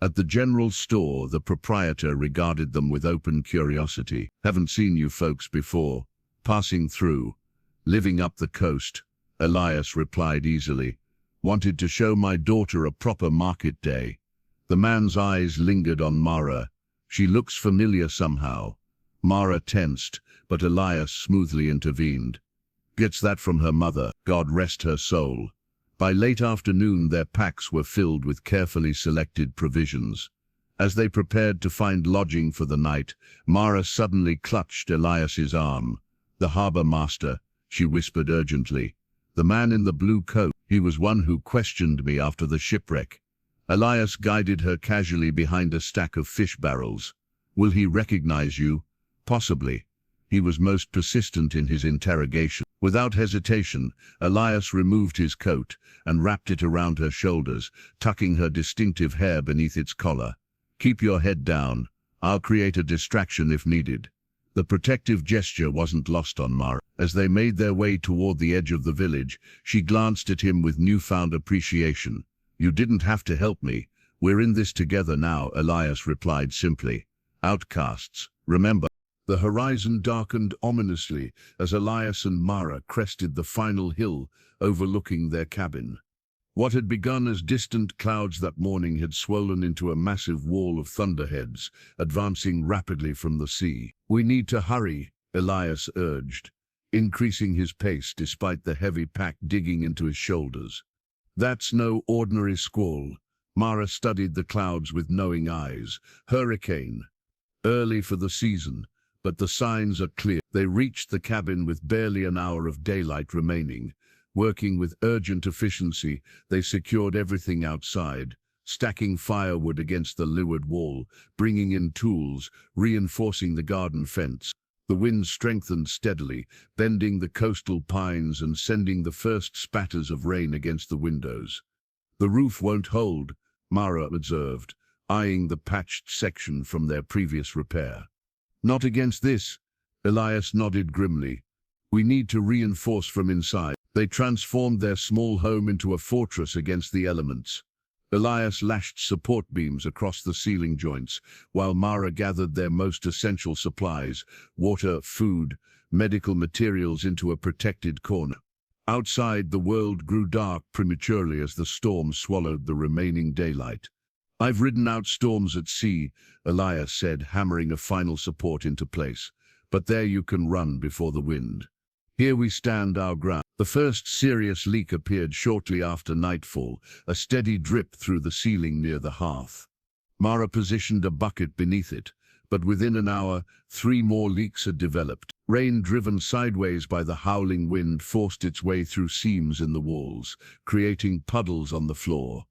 At the general store, the proprietor regarded them with open curiosity. "Haven't seen you folks before." "Passing through. Living up the coast," Elias replied easily. "Wanted to show my daughter a proper market day." The man's eyes lingered on Mara. "She looks familiar somehow." Mara tensed, but Elias smoothly intervened. "Gets that from her mother, God rest her soul." By late afternoon their packs were filled with carefully selected provisions. As they prepared to find lodging for the night, Mara suddenly clutched Elias's arm. "The harbour master," she whispered urgently. "The man in the blue coat. He was one who questioned me after the shipwreck." Elias guided her casually behind a stack of fish barrels. "Will he recognize you?" "Possibly." He was most persistent in his interrogation. Without hesitation, Elias removed his coat and wrapped it around her shoulders, tucking her distinctive hair beneath its collar. "Keep your head down. I'll create a distraction if needed." The protective gesture wasn't lost on Mara. As they made their way toward the edge of the village, she glanced at him with newfound appreciation. "You didn't have to help me. We're in this together now," Elias replied simply. "Outcasts, remember." The horizon darkened ominously as Elias and Mara crested the final hill overlooking their cabin. What had begun as distant clouds that morning had swollen into a massive wall of thunderheads, advancing rapidly from the sea. "We need to hurry," Elias urged, increasing his pace despite the heavy pack digging into his shoulders. "That's no ordinary squall." Mara studied the clouds with knowing eyes. "Hurricane. Early for the season, but the signs are clear." They reached the cabin with barely an hour of daylight remaining. Working with urgent efficiency, they secured everything outside, stacking firewood against the leeward wall, bringing in tools, reinforcing the garden fence. The wind strengthened steadily, bending the coastal pines and sending the first spatters of rain against the windows. "The roof won't hold," Mara observed, eyeing the patched section from their previous repair. "Not against this," Elias nodded grimly. "We need to reinforce from inside." They transformed their small home into a fortress against the elements. Elias lashed support beams across the ceiling joints, while Mara gathered their most essential supplies, water, food, medical materials, into a protected corner. Outside, the world grew dark prematurely as the storm swallowed the remaining daylight. "I've ridden out storms at sea," Elias said, hammering a final support into place. "But there you can run before the wind. Here we stand our ground." The first serious leak appeared shortly after nightfall, a steady drip through the ceiling near the hearth. Mara positioned a bucket beneath it, but within an hour, 3 more leaks had developed. Rain driven sideways by the howling wind forced its way through seams in the walls, creating puddles on the floor.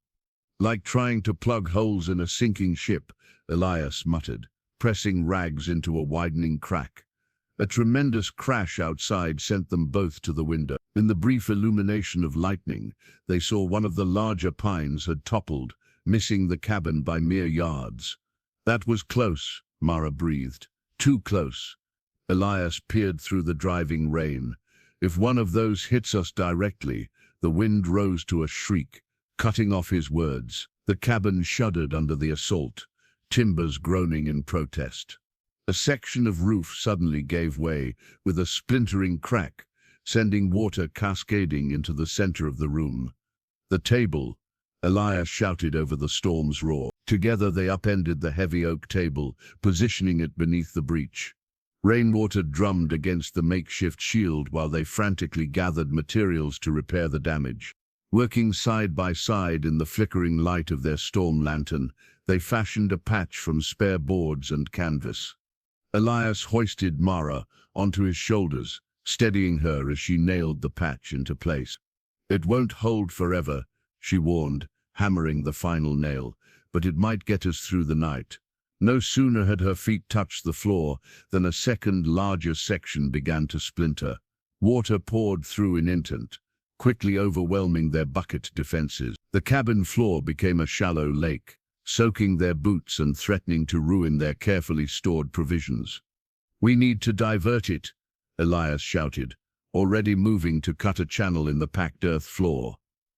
"Like trying to plug holes in a sinking ship," Elias muttered, pressing rags into a widening crack. A tremendous crash outside sent them both to the window. In the brief illumination of lightning, they saw one of the larger pines had toppled, missing the cabin by mere yards. "That was close," Mara breathed. "Too close." Elias peered through the driving rain. If one of those hits us directly, the wind rose to a shriek, cutting off his words. The cabin shuddered under the assault, timbers groaning in protest. A section of roof suddenly gave way, with a splintering crack, sending water cascading into the center of the room. The table, Elias shouted over the storm's roar. Together they upended the heavy oak table, positioning it beneath the breach. Rainwater drummed against the makeshift shield while they frantically gathered materials to repair the damage. Working side by side in the flickering light of their storm lantern, they fashioned a patch from spare boards and canvas. Elias hoisted Mara onto his shoulders, steadying her as she nailed the patch into place. "It won't hold forever," she warned, hammering the final nail, "but it might get us through the night." No sooner had her feet touched the floor than a second larger section began to splinter. Water poured through in instant, quickly overwhelming their bucket defenses. The cabin floor became a shallow lake, soaking their boots and threatening to ruin their carefully stored provisions. "We need to divert it," Elias shouted, already moving to cut a channel in the packed earth floor.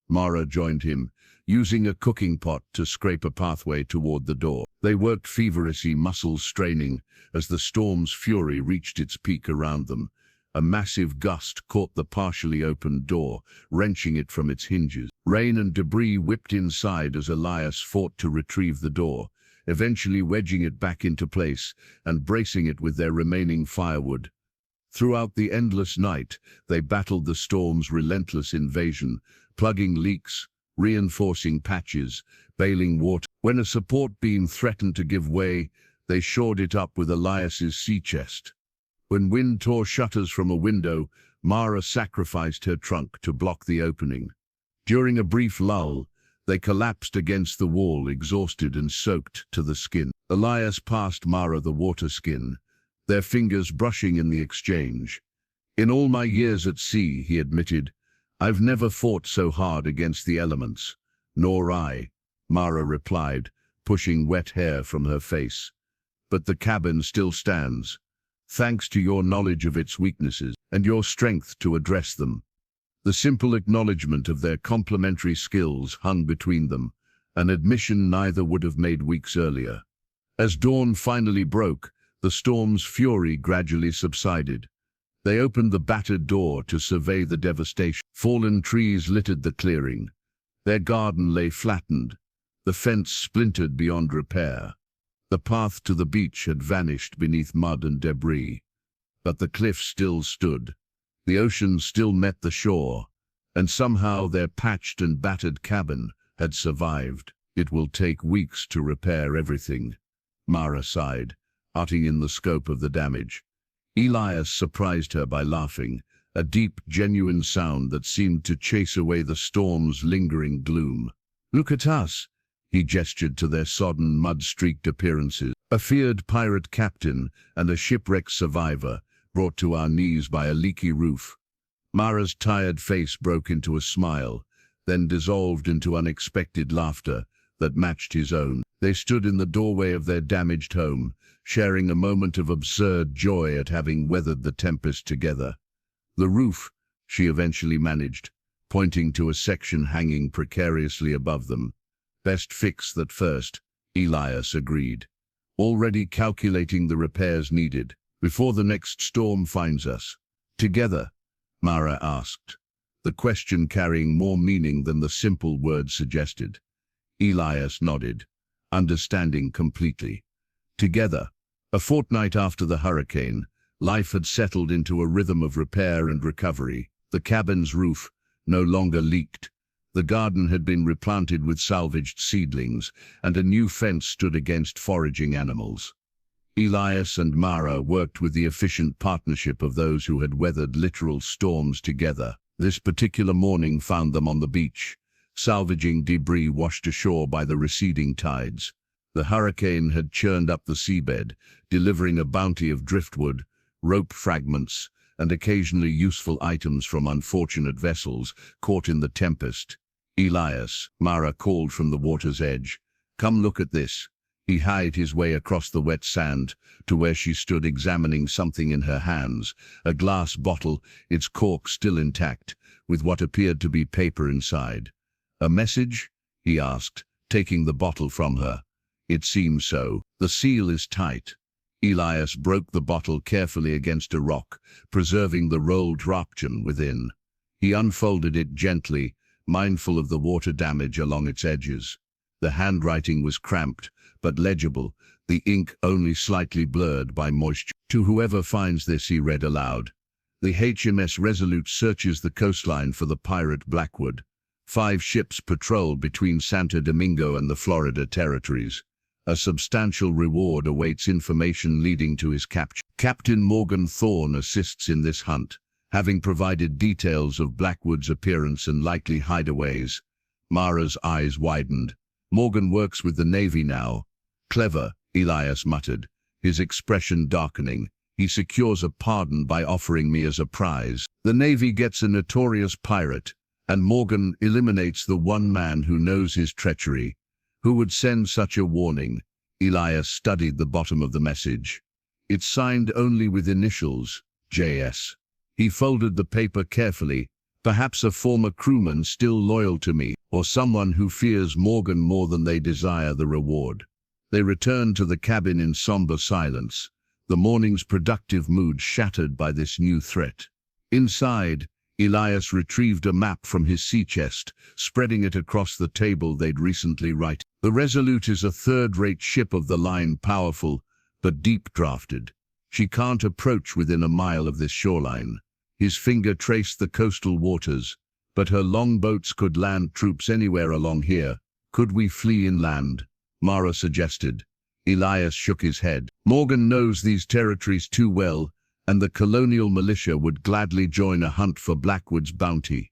Mara joined him, using a cooking pot to scrape a pathway toward the door. They worked feverishly, muscles straining, as the storm's fury reached its peak around them. A massive gust caught the partially opened door, wrenching it from its hinges. Rain and debris whipped inside as Elias fought to retrieve the door, eventually wedging it back into place and bracing it with their remaining firewood. Throughout the endless night, they battled the storm's relentless invasion, plugging leaks, reinforcing patches, bailing water. When a support beam threatened to give way, they shored it up with Elias's sea chest. When wind tore shutters from a window, Mara sacrificed her trunk to block the opening. During a brief lull, they collapsed against the wall, exhausted and soaked to the skin. Elias passed Mara the water skin, their fingers brushing in the exchange. "In all my years at sea," he admitted, "I've never fought so hard against the elements." "Nor I," Mara replied, pushing wet hair from her face. "But the cabin still stands, thanks to your knowledge of its weaknesses and your strength to address them." The simple acknowledgement of their complementary skills hung between them, an admission neither would have made weeks earlier. As dawn finally broke, the storm's fury gradually subsided. They opened the battered door to survey the devastation. Fallen trees littered the clearing. Their garden lay flattened, the fence splintered beyond repair. The path to the beach had vanished beneath mud and debris. But the cliff still stood. The ocean still met the shore, and somehow their patched and battered cabin had survived. "It will take weeks to repair everything," Mara sighed, utting in the scope of the damage. Elias surprised her by laughing, a deep, genuine sound that seemed to chase away the storm's lingering gloom. "Look at us," he gestured to their sodden, mud-streaked appearances. "A feared pirate captain and a shipwreck survivor, brought to our knees by a leaky roof." Mara's tired face broke into a smile, then dissolved into unexpected laughter that matched his own. They stood in the doorway of their damaged home, sharing a moment of absurd joy at having weathered the tempest together. "The roof," she eventually managed, pointing to a section hanging precariously above them. "Best fix that first," Elias agreed, already calculating the repairs needed, "before the next storm finds us." "Together?" Mara asked, the question carrying more meaning than the simple words suggested. Elias nodded, understanding completely. Together. A fortnight after the hurricane, life had settled into a rhythm of repair and recovery. The cabin's roof no longer leaked. The garden had been replanted with salvaged seedlings, and a new fence stood against foraging animals. Elias and Mara worked with the efficient partnership of those who had weathered literal storms together. This particular morning found them on the beach, salvaging debris washed ashore by the receding tides. The hurricane had churned up the seabed, delivering a bounty of driftwood, rope fragments, and occasionally useful items from unfortunate vessels caught in the tempest. "Elias," Mara called from the water's edge, "come look at this." He hied his way across the wet sand to where she stood examining something in her hands, a glass bottle, its cork still intact, with what appeared to be paper inside. "A message?" he asked, taking the bottle from her. "It seems so. The seal is tight." Elias broke the bottle carefully against a rock, preserving the rolled drachma within. He unfolded it gently, mindful of the water damage along its edges. The handwriting was cramped, but legible, the ink only slightly blurred by moisture. "To whoever finds this," he read aloud. "The HMS Resolute searches the coastline for the pirate Blackwood. 5 ships patrol between Santo Domingo and the Florida territories. A substantial reward awaits information leading to his capture. Captain Morgan Thorne assists in this hunt, having provided details of Blackwood's appearance and likely hideaways." Mara's eyes widened. "Morgan works with the Navy now." "Clever," Elias muttered, his expression darkening. "He secures a pardon by offering me as a prize. The Navy gets a notorious pirate, and Morgan eliminates the one man who knows his treachery. Who would send such a warning?" Elias studied the bottom of the message. "It's signed only with initials, J.S. He folded the paper carefully. "Perhaps a former crewman still loyal to me, or someone who fears Morgan more than they desire the reward." They returned to the cabin in somber silence, the morning's productive mood shattered by this new threat. Inside, Elias retrieved a map from his sea chest, spreading it across the table they'd recently righted. "The Resolute is a third-rate ship of the line, powerful, but deep-drafted. She can't approach within a mile of this shoreline." His finger traced the coastal waters. "But her longboats could land troops anywhere along here. Could we flee inland?" Mara suggested. Elias shook his head. "Morgan knows these territories too well, and the colonial militia would gladly join a hunt for Blackwood's bounty."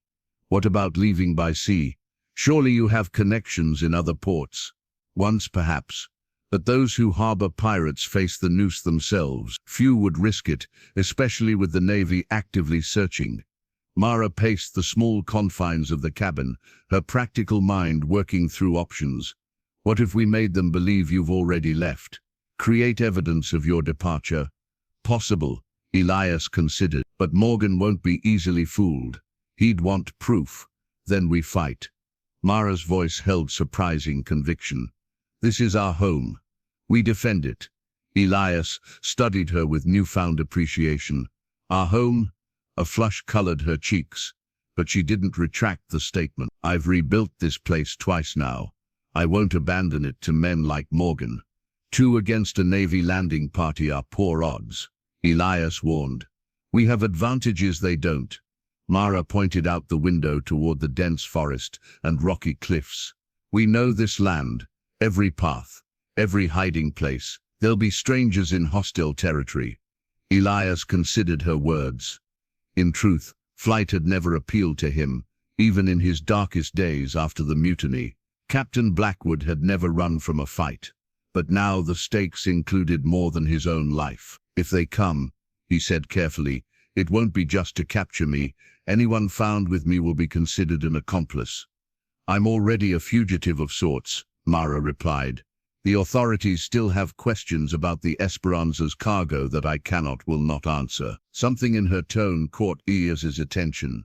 "What about leaving by sea? Surely you have connections in other ports." "Once perhaps. But those who harbor pirates face the noose themselves. Few would risk it, especially with the Navy actively searching." Mara paced the small confines of the cabin, her practical mind working through options. "What if we made them believe you've already left? Create evidence of your departure?" "Possible," Elias considered, "but Morgan won't be easily fooled. He'd want proof. Then we fight." Mara's voice held surprising conviction. "This is our home. We defend it." Elias studied her with newfound appreciation. "Our home?" A flush colored her cheeks, but she didn't retract the statement. "I've rebuilt this place twice now. I won't abandon it to men like Morgan. 2 against a Navy landing party are poor odds," Elias warned. "We have advantages they don't." Mara pointed out the window toward the dense forest and rocky cliffs. "We know this land, every path, every hiding place. There'll be strangers in hostile territory." Elias considered her words. In truth, flight had never appealed to him, even in his darkest days after the mutiny. Captain Blackwood had never run from a fight, but now the stakes included more than his own life. "If they come," he said carefully, "it won't be just to capture me. Anyone found with me will be considered an accomplice." "I'm already a fugitive of sorts," Mara replied. "The authorities still have questions about the Esperanza's cargo that I will not answer." Something in her tone caught Elias's attention.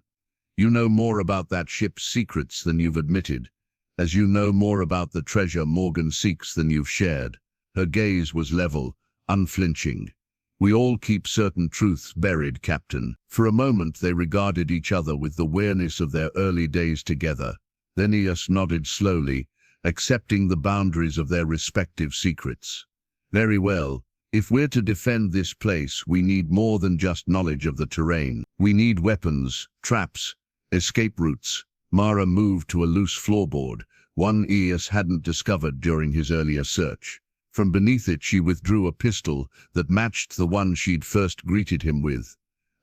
"You know more about that ship's secrets than you've admitted, as you know more about the treasure Morgan seeks than you've shared." Her gaze was level, unflinching. "We all keep certain truths buried, Captain." For a moment they regarded each other with the awareness of their early days together. Then Elias nodded slowly, accepting the boundaries of their respective secrets. "Very well. If we're to defend this place, we need more than just knowledge of the terrain. We need weapons, traps, escape routes." Mara moved to a loose floorboard, one Elias hadn't discovered during his earlier search. From beneath it she withdrew a pistol that matched the one she'd first greeted him with.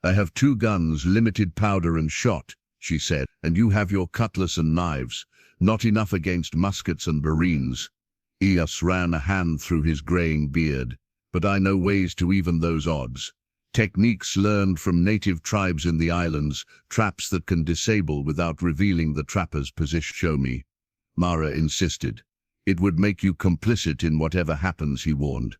"I have 2 guns, limited powder and shot," she said, "and you have your cutlass and knives. Not enough against muskets and barreens." Elias ran a hand through his graying beard. "But I know ways to even those odds. Techniques learned from native tribes in the islands, traps that can disable without revealing the trapper's position." "Show me," Mara insisted. It would make you complicit in whatever happens, he warned.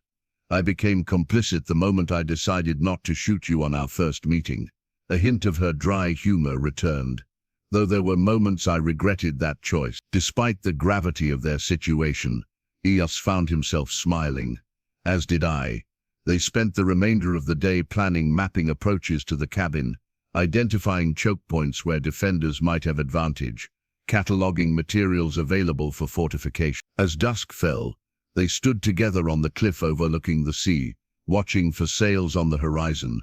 I became complicit the moment I decided not to shoot you on our first meeting. A hint of her dry humor returned, though there were moments I regretted that choice. Despite the gravity of their situation, Eos found himself smiling, as did I. They spent the remainder of the day planning mapping approaches to the cabin, identifying choke points where defenders might have advantage, cataloging materials available for fortification. As dusk fell, they stood together on the cliff overlooking the sea, watching for sails on the horizon.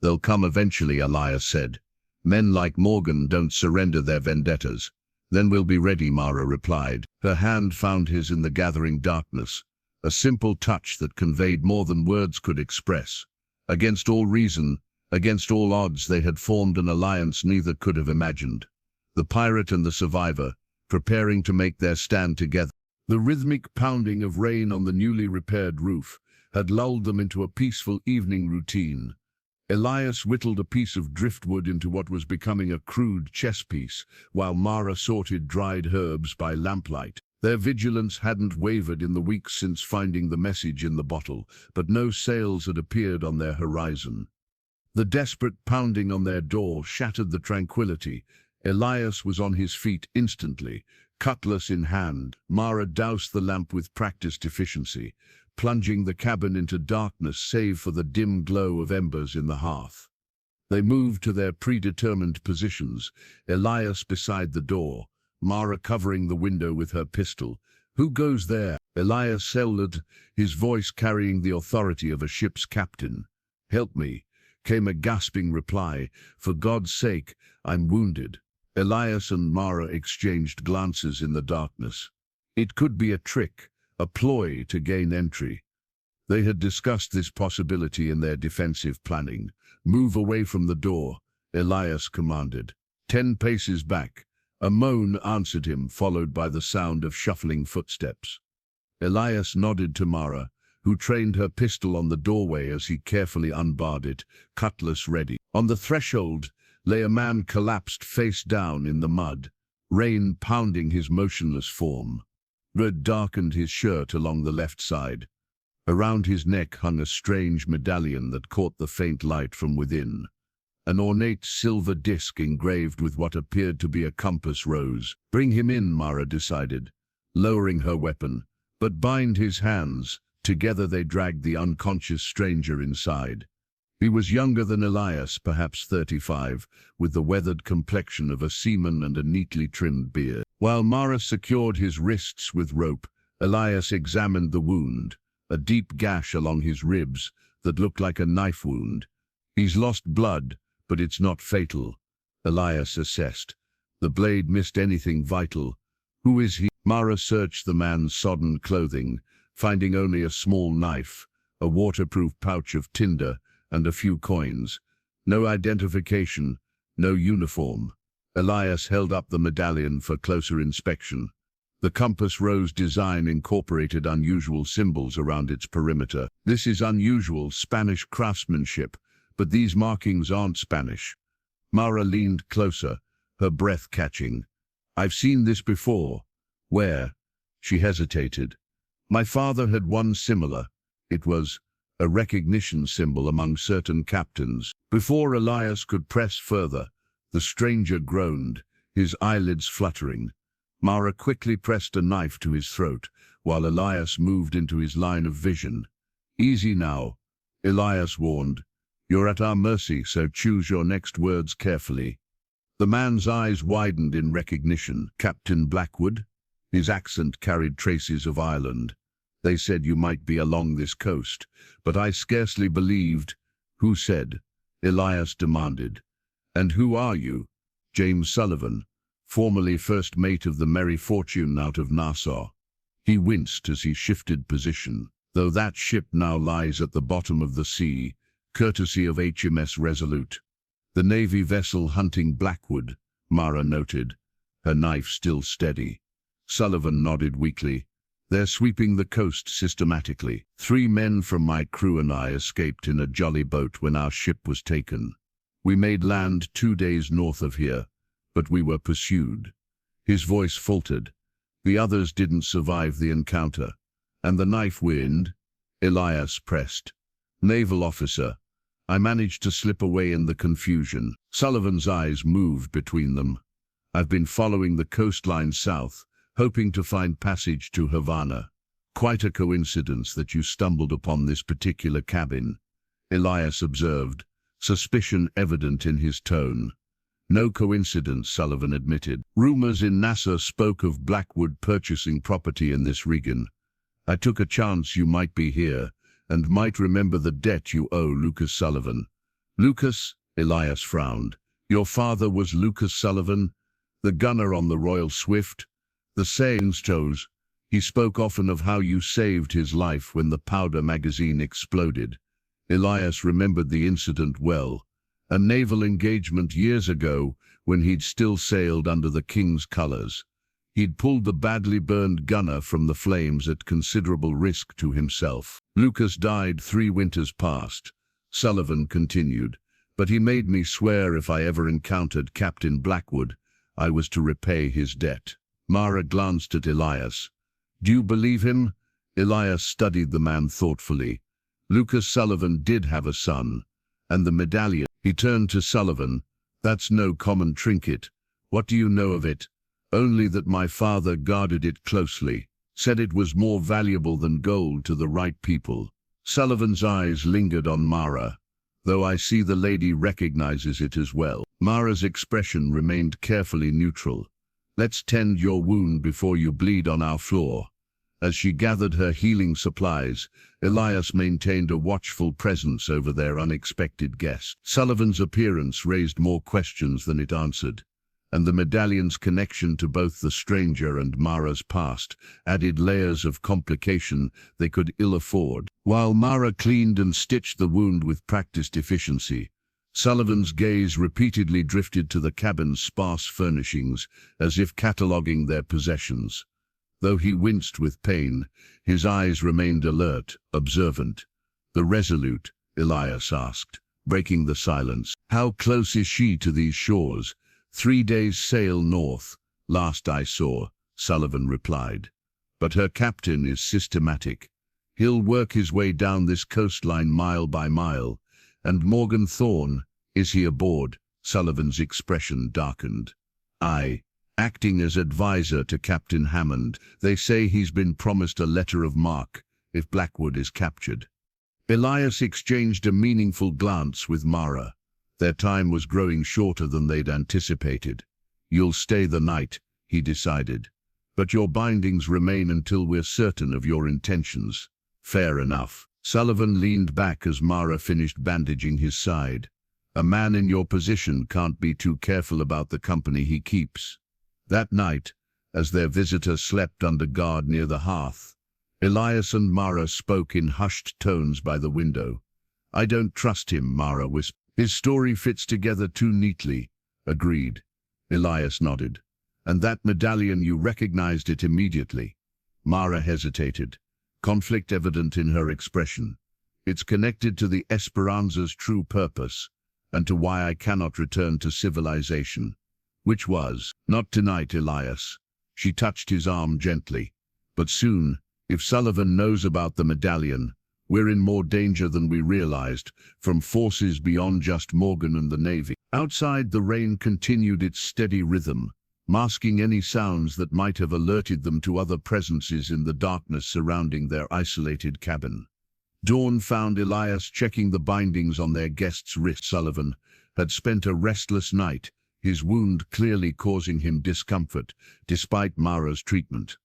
They'll come eventually, Elias said. Men like Morgan don't surrender their vendettas. Then we'll be ready, Mara replied. Her hand found his in the gathering darkness, a simple touch that conveyed more than words could express. Against all reason, against all odds, they had formed an alliance neither could have imagined. The pirate and the survivor, preparing to make their stand together. The rhythmic pounding of rain on the newly repaired roof had lulled them into a peaceful evening routine. Elias whittled a piece of driftwood into what was becoming a crude chess piece, while Mara sorted dried herbs by lamplight. Their vigilance hadn't wavered in the weeks since finding the message in the bottle, but no sails had appeared on their horizon. The desperate pounding on their door shattered the tranquility. Elias was on his feet instantly, cutlass in hand. Mara doused the lamp with practiced efficiency, plunging the cabin into darkness save for the dim glow of embers in the hearth. They moved to their predetermined positions, Elias beside the door, Mara covering the window with her pistol. "Who goes there?" Elias sailed, his voice carrying the authority of a ship's captain. "Help me," came a gasping reply. "For God's sake, I'm wounded." Elias and Mara exchanged glances in the darkness. It could be a trick, a ploy to gain entry. They had discussed this possibility in their defensive planning. "Move away from the door," Elias commanded. 10 paces back. A moan answered him, followed by the sound of shuffling footsteps. Elias nodded to Mara, who trained her pistol on the doorway as he carefully unbarred it, cutlass ready. On the threshold lay a man collapsed face down in the mud, rain pounding his motionless form. Red darkened his shirt along the left side. Around his neck hung a strange medallion that caught the faint light from within. An ornate silver disc engraved with what appeared to be a compass rose. "Bring him in," Mara decided, lowering her weapon, "but bind his hands." Together they dragged the unconscious stranger inside. He was younger than Elias, perhaps 35, with the weathered complexion of a seaman and a neatly trimmed beard. While Mara secured his wrists with rope, Elias examined the wound, a deep gash along his ribs that looked like a knife wound. "He's lost blood, but it's not fatal," Elias assessed. "The blade missed anything vital." "Who is he?" Mara searched the man's sodden clothing, finding only a small knife, a waterproof pouch of tinder, and a few coins. No identification, no uniform. Elias held up the medallion for closer inspection. The compass rose design incorporated unusual symbols around its perimeter. "This is unusual Spanish craftsmanship, but these markings aren't Spanish." Mara leaned closer, her breath catching. "I've seen this before." "Where?" She hesitated. "My father had one similar. It was a recognition symbol among certain captains." Before Elias could press further, the stranger groaned, his eyelids fluttering. Mara quickly pressed a knife to his throat, while Elias moved into his line of vision. "Easy now," Elias warned. "You're at our mercy, so choose your next words carefully." The man's eyes widened in recognition. "Captain Blackwood?" His accent carried traces of Ireland. "They said you might be along this coast, but I scarcely believed." "Who said?" Elias demanded. "And who are you?" "James Sullivan, formerly first mate of the Merry Fortune out of Nassau." He winced as he shifted position. "Though that ship now lies at the bottom of the sea, courtesy of HMS Resolute." "The Navy vessel hunting Blackwood," Mara noted, her knife still steady. Sullivan nodded weakly. "They're sweeping the coast systematically. 3 men from my crew and I escaped in a jolly boat when our ship was taken. We made land 2 days north of here, but we were pursued." His voice faltered. The others didn't survive the encounter. And the knife wound? Elias pressed. Naval officer. I managed to slip away in the confusion. Sullivan's eyes moved between them. I've been following the coastline south, hoping to find passage to Havana. Quite a coincidence that you stumbled upon this particular cabin, Elias observed, suspicion evident in his tone. No coincidence, Sullivan admitted. Rumors in Nassau spoke of Blackwood purchasing property in this region. I took a chance you might be here, and might remember the debt you owe Lucas Sullivan. Lucas? Elias frowned. Your father was Lucas Sullivan, the gunner on the Royal Swift? The sayings chose. He spoke often of how you saved his life when the powder magazine exploded. Elias remembered the incident well. A naval engagement years ago when he'd still sailed under the King's colours. He'd pulled the badly burned gunner from the flames at considerable risk to himself. Lucas died 3 winters past, Sullivan continued, but he made me swear if I ever encountered Captain Blackwood, I was to repay his debt. Mara glanced at Elias. Do you believe him? Elias studied the man thoughtfully. Lucas Sullivan did have a son, and the medallion. He turned to Sullivan. That's no common trinket. What do you know of it? Only that my father guarded it closely, said it was more valuable than gold to the right people. Sullivan's eyes lingered on Mara, though I see the lady recognizes it as well. Mara's expression remained carefully neutral. Let's tend your wound before you bleed on our floor. As she gathered her healing supplies, Elias maintained a watchful presence over their unexpected guest. Sullivan's appearance raised more questions than it answered, and the medallion's connection to both the stranger and Mara's past added layers of complication they could ill afford. While Mara cleaned and stitched the wound with practiced efficiency, Sullivan's gaze repeatedly drifted to the cabin's sparse furnishings, as if cataloguing their possessions. Though he winced with pain, his eyes remained alert, observant. The Resolute, Elias asked, breaking the silence. How close is she to these shores? 3 days' sail north, last I saw, Sullivan replied. But her captain is systematic. He'll work his way down this coastline mile by mile. And Morgan Thorne, is he aboard? Sullivan's expression darkened. Aye. Acting as advisor to Captain Hammond, they say he's been promised a letter of marque if Blackwood is captured. Elias exchanged a meaningful glance with Mara. Their time was growing shorter than they'd anticipated. You'll stay the night, he decided. But your bindings remain until we're certain of your intentions. Fair enough. Sullivan leaned back as Mara finished bandaging his side. A man in your position can't be too careful about the company he keeps. That night, as their visitor slept under guard near the hearth, Elias and Mara spoke in hushed tones by the window. I don't trust him, Mara whispered. His story fits together too neatly. Agreed. Elias nodded. And that medallion, you recognized it immediately. Mara hesitated, conflict evident in her expression. It's connected to the Esperanza's true purpose, and to why I cannot return to civilization. Which was, not tonight, Elias. She touched his arm gently. But soon, if Sullivan knows about the medallion, we're in more danger than we realized, from forces beyond just Morgan and the Navy. Outside, the rain continued its steady rhythm, masking any sounds that might have alerted them to other presences in the darkness surrounding their isolated cabin. Dawn found Elias checking the bindings on their guest's wrist. Sullivan had spent a restless night, his wound clearly causing him discomfort, despite Mara's treatment.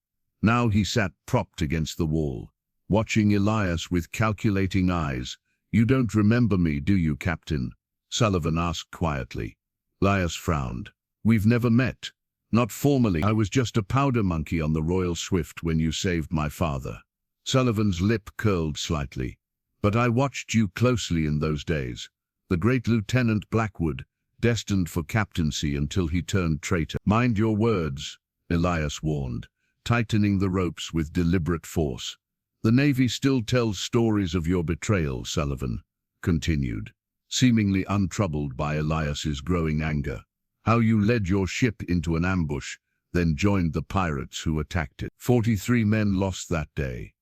Now he sat propped against the wall, watching Elias with calculating eyes. You don't remember me, do you, Captain? Sullivan asked quietly. Elias frowned. We've never met. Not formally. I was just a powder monkey on the Royal Swift when you saved my father. Sullivan's lip curled slightly. But I watched you closely in those days. The great Lieutenant Blackwood, destined for captaincy until he turned traitor. Mind your words, Elias warned, tightening the ropes with deliberate force. The Navy still tells stories of your betrayal, Sullivan continued, seemingly untroubled by Elias's growing anger. How you led your ship into an ambush, then joined the pirates who attacked it. 43 men lost that day.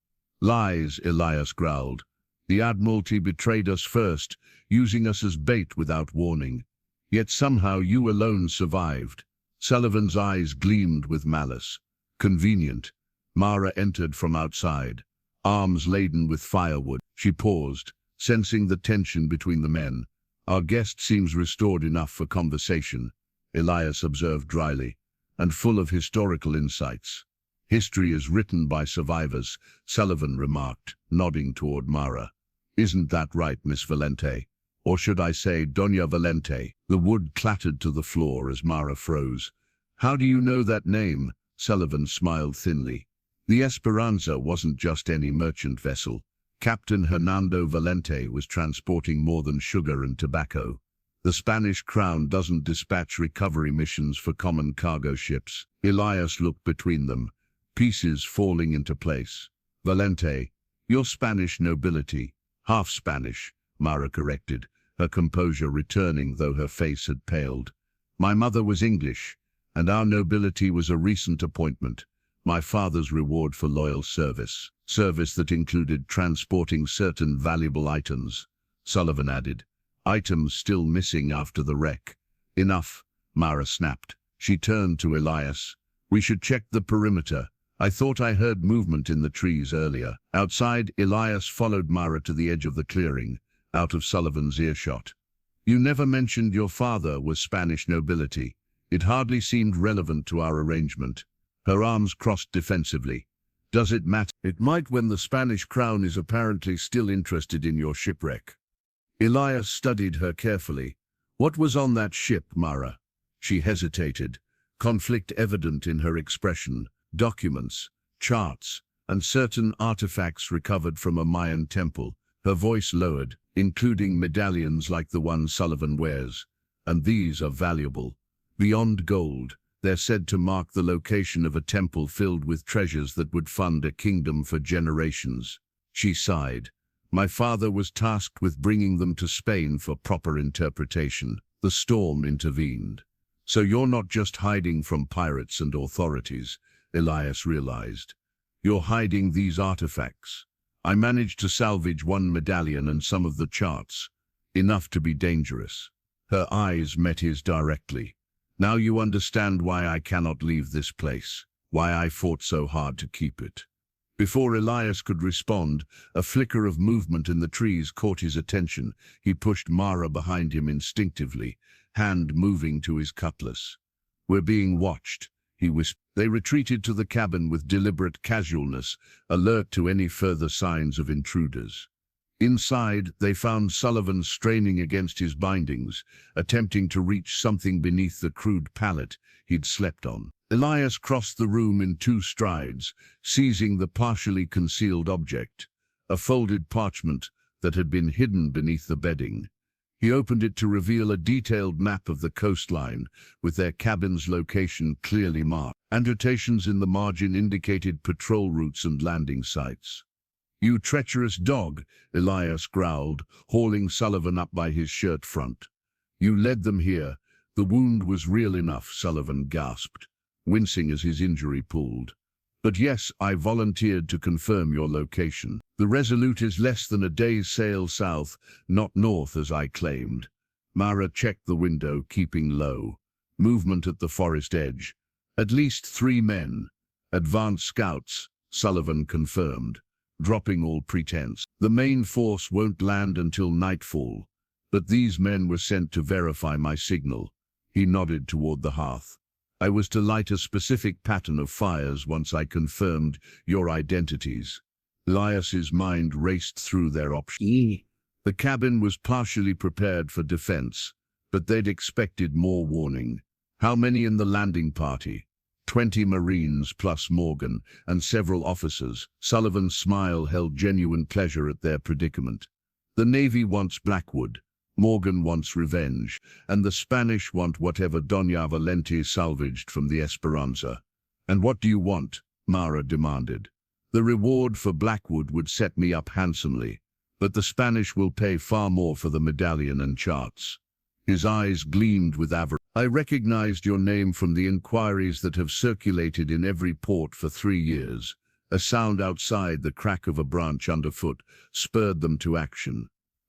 Lies, Elias growled. The Admiralty betrayed us first, using us as bait without warning. Yet somehow you alone survived. Sullivan's eyes gleamed with malice. Convenient. Mara entered from outside, arms laden with firewood. She paused, sensing the tension between the men. Our guest seems restored enough for conversation, Elias observed dryly, and full of historical insights. History is written by survivors, Sullivan remarked, nodding toward Mara. Isn't that right, Miss Valente? Or should I say, Doña Valente? The wood clattered to the floor as Mara froze. How do you know that name? Sullivan smiled thinly. The Esperanza wasn't just any merchant vessel. Captain Hernando Valente was transporting more than sugar and tobacco. The Spanish crown doesn't dispatch recovery missions for common cargo ships. Elias looked between them, pieces falling into place. Valente, you're Spanish nobility. Half Spanish, Mara corrected, her composure returning though her face had paled. My mother was English, and our nobility was a recent appointment. My father's reward for loyal service. Service that included transporting certain valuable items, Sullivan added. Items still missing after the wreck. Enough, Mara snapped. She turned to Elias. We should check the perimeter. I thought I heard movement in the trees earlier. Outside, Elias followed Mara to the edge of the clearing, out of Sullivan's earshot. You never mentioned your father was Spanish nobility. It hardly seemed relevant to our arrangement. Her arms crossed defensively. Does it matter? It might when the Spanish crown is apparently still interested in your shipwreck. Elias studied her carefully. What was on that ship, Mara? She hesitated, conflict evident in her expression. Documents, charts, and certain artifacts recovered from a Mayan temple. Her voice lowered, including medallions like the one Sullivan wears. And these are valuable. Beyond gold, they're said to mark the location of a temple filled with treasures that would fund a kingdom for generations. She sighed. My father was tasked with bringing them to Spain for proper interpretation. The storm intervened. So you're not just hiding from pirates and authorities, Elias realized. You're hiding these artifacts. I managed to salvage one medallion and some of the charts. Enough to be dangerous. Her eyes met his directly. Now you understand why I cannot leave this place, why I fought so hard to keep it. Before Elias could respond, a flicker of movement in the trees caught his attention. He pushed Mara behind him instinctively, hand moving to his cutlass. We're being watched, he whispered. They retreated to the cabin with deliberate casualness, alert to any further signs of intruders. Inside, they found Sullivan straining against his bindings, attempting to reach something beneath the crude pallet he'd slept on. Elias crossed the room in 2 strides, seizing the partially concealed object, a folded parchment that had been hidden beneath the bedding. He opened it to reveal a detailed map of the coastline, with their cabin's location clearly marked. Annotations in the margin indicated patrol routes and landing sites. You treacherous dog, Elias growled, hauling Sullivan up by his shirt front. You led them here. The wound was real enough, Sullivan gasped, wincing as his injury pulled. But yes, I volunteered to confirm your location. The Resolute is less than a day's sail south, not north as I claimed. Mara checked the window, keeping low. Movement at the forest edge. At least 3 men. Advanced scouts, Sullivan confirmed, dropping all pretense. The main force won't land until nightfall, but these men were sent to verify my signal. He nodded toward the hearth. I was to light a specific pattern of fires once I confirmed your identities. Elias's mind raced through their options. The cabin was partially prepared for defense, but they'd expected more warning. How many in the landing party? 20 Marines plus Morgan and several officers. Sullivan's smile held genuine pleasure at their predicament. The Navy wants Blackwood, Morgan wants revenge, and the Spanish want whatever Doña Valente salvaged from the Esperanza. And what do you want? Mara demanded. The reward for Blackwood would set me up handsomely, but the Spanish will pay far more for the medallion and charts. His eyes gleamed with avarice. I recognized your name from the inquiries that have circulated in every port for 3 years. A sound outside, the crack of a branch underfoot, spurred them to action.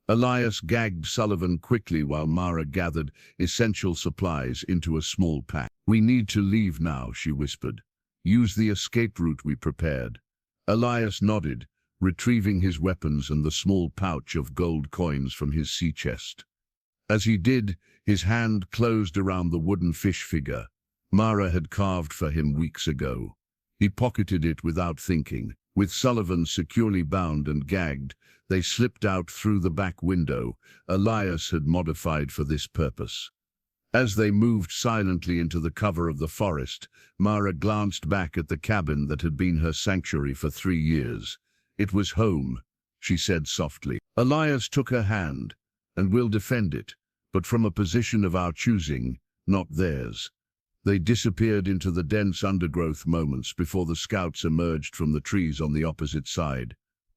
Elias gagged Sullivan quickly while Mara gathered essential supplies into a small pack. "We need to leave now," she whispered. "Use the escape route we prepared." Elias nodded, retrieving his weapons and the small pouch of gold coins from his sea chest. As he did, his hand closed around the wooden fish figure Mara had carved for him weeks ago. He pocketed it without thinking. With Sullivan securely bound and gagged, they slipped out through the back window Elias had modified for this purpose. As they moved silently into the cover of the forest, Mara glanced back at the cabin that had been her sanctuary for 3 years. "It was home," she said softly. Elias took her hand. "And we'll defend it, but from a position of our choosing, not theirs." They disappeared into the dense undergrowth moments before the scouts emerged from the trees on the opposite side,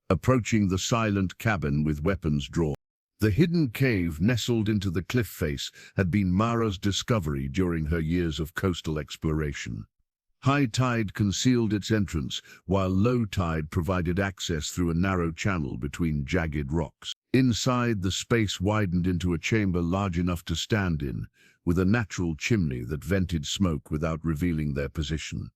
approaching the silent cabin with weapons drawn. The hidden cave nestled into the cliff face had been Mara's discovery during her years of coastal exploration. High tide concealed its entrance, while low tide provided access through a narrow channel between jagged rocks. Inside, the space widened into a chamber large enough to stand in, with a natural chimney that vented smoke without revealing their position.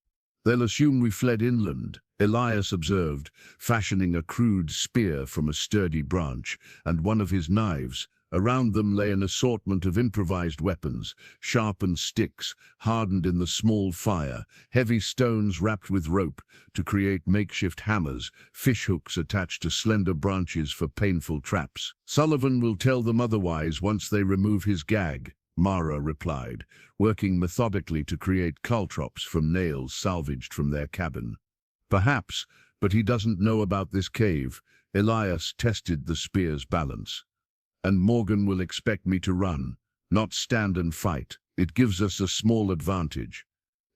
"They'll assume we fled inland," Elias observed, fashioning a crude spear from a sturdy branch and one of his knives. Around them lay an assortment of improvised weapons, sharpened sticks, hardened in the small fire, heavy stones wrapped with rope to create makeshift hammers, fishhooks attached to slender branches for painful traps. "Sullivan will tell them otherwise once they remove his gag," Mara replied, working methodically to create caltrops from nails salvaged from their cabin. "Perhaps, but he doesn't know about this cave." Elias tested the spear's balance. "And Morgan will expect me to run, not stand and fight. It gives us a small advantage."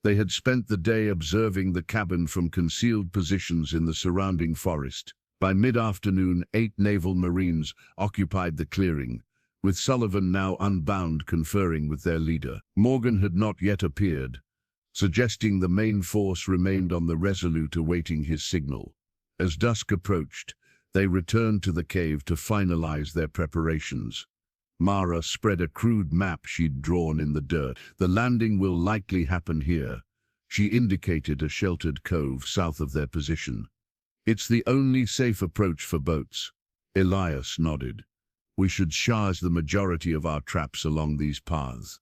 They had spent the day observing the cabin from concealed positions in the surrounding forest. By mid-afternoon, 8 naval marines occupied the clearing, with Sullivan now unbound conferring with their leader. Morgan had not yet appeared, suggesting the main force remained on the Resolute awaiting his signal. As dusk approached, they returned to the cave to finalize their preparations. Mara spread a crude map she'd drawn in the dirt. "The landing will likely happen here." She indicated a sheltered cove south of their position. "It's the only safe approach for boats." Elias nodded. "We should charge the majority of our traps along these paths."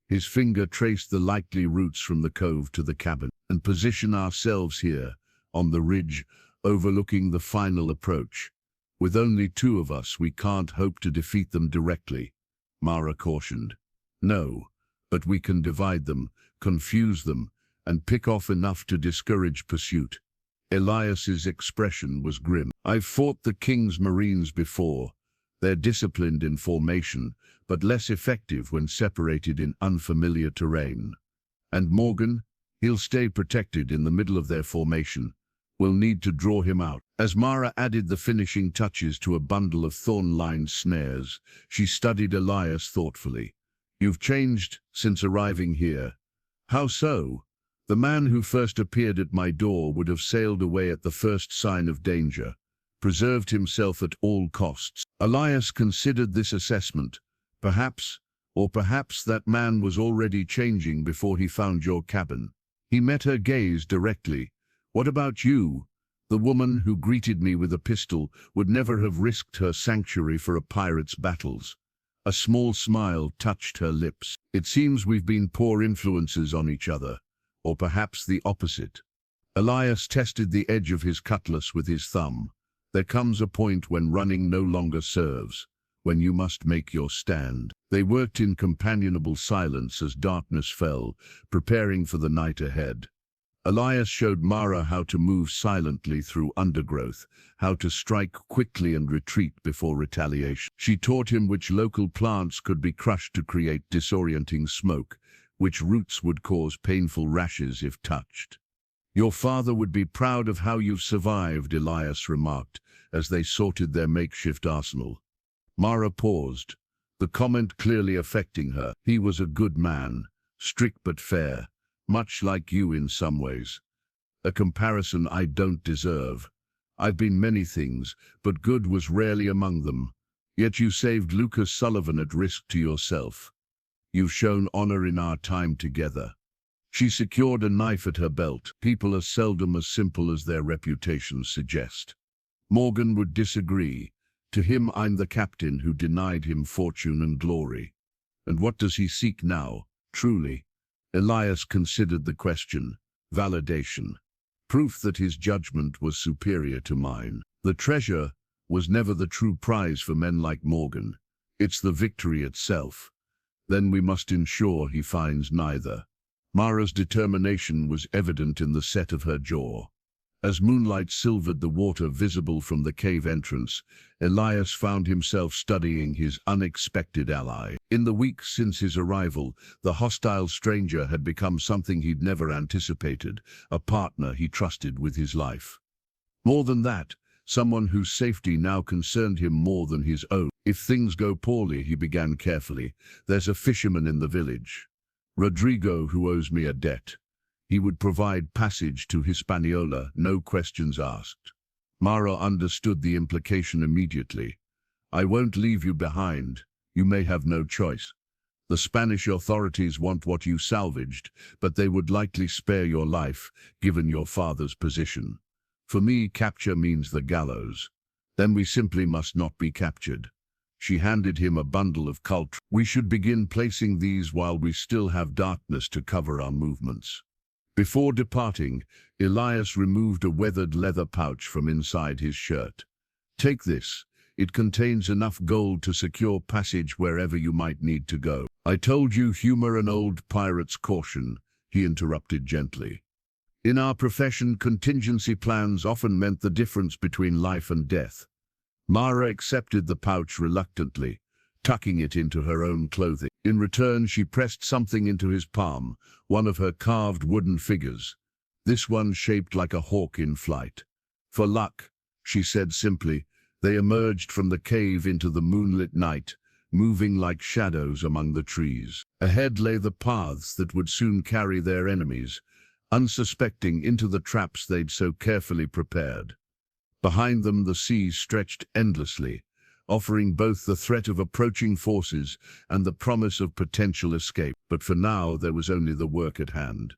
His finger traced the likely routes from the cove to the cabin. "And position ourselves here, on the ridge, overlooking the final approach. With only 2 of us, we can't hope to defeat them directly," Mara cautioned. "No, but we can divide them, confuse them, and pick off enough to discourage pursuit." Elias's expression was grim. "I've fought the King's Marines before. They're disciplined in formation, but less effective when separated in unfamiliar terrain. And Morgan, he'll stay protected in the middle of their formation. We'll need to draw him out." As Mara added the finishing touches to a bundle of thorn-lined snares, she studied Elias thoughtfully. "You've changed since arriving here." "How so?" "The man who first appeared at my door would have sailed away at the first sign of danger, preserved himself at all costs." Elias considered this assessment. Perhaps that man was already changing before he found your cabin. He met her gaze directly. "What about you? The woman who greeted me with a pistol would never have risked her sanctuary for a pirate's battles." A small smile touched her lips. "It seems we've been poor influences on each other, or perhaps the opposite." Elias tested the edge of his cutlass with his thumb. "There comes a point when running no longer serves, when you must make your stand." They worked in companionable silence as darkness fell, preparing for the night ahead. Elias showed Mara how to move silently through undergrowth, how to strike quickly and retreat before retaliation. She taught him which local plants could be crushed to create disorienting smoke, which roots would cause painful rashes if touched. "Your father would be proud of how you've survived," Elias remarked, as they sorted their makeshift arsenal. Mara paused. the comment clearly affecting her. He was a good man, strict but fair, much like you in some ways. A comparison I don't deserve. I've been many things, but good was rarely among them. Yet you saved Lucas Sullivan at risk to yourself. You've shown honor in our time together. She secured a knife at her belt. People are seldom as simple as their reputations suggest. Morgan would disagree. To him, I'm the captain who denied him fortune and glory. And what does he seek now, truly? Elias considered the question. Validation. Proof that his judgment was superior to mine. The treasure was never the true prize for men like Morgan. It's the victory itself. Then we must ensure he finds neither. Mara's determination was evident in the set of her jaw. As moonlight silvered the water visible from the cave entrance, Elias found himself studying his unexpected ally. In the weeks since his arrival, the hostile stranger had become something he'd never anticipated, a partner he trusted with his life. More than that, someone whose safety now concerned him more than his own. If things go poorly, he began carefully, there's a fisherman in the village. Rodrigo, who owes me a debt. He would provide passage to Hispaniola, no questions asked. Mara understood the implication immediately. I won't leave you behind. You may have no choice. The Spanish authorities want what you salvaged, but they would likely spare your life, given your father's position. For me, capture means the gallows. Then we simply must not be captured. She handed him a bundle of cult. We should begin placing these while we still have darkness to cover our movements. Before departing, Elias removed a weathered leather pouch from inside his shirt. Take this. It contains enough gold to secure passage wherever you might need to go. I told you humor an old pirate's caution, he interrupted gently. In our profession, contingency plans often meant the difference between life and death. Mara accepted the pouch reluctantly, tucking it into her own clothing. In return, she pressed something into his palm, one of her carved wooden figures, this one shaped like a hawk in flight. For luck, she said simply. They emerged from the cave into the moonlit night, moving like shadows among the trees. Ahead lay the paths that would soon carry their enemies, unsuspecting, into the traps they'd so carefully prepared. Behind them the sea stretched endlessly, offering both the threat of approaching forces and the promise of potential escape. But for now there was only the work at hand.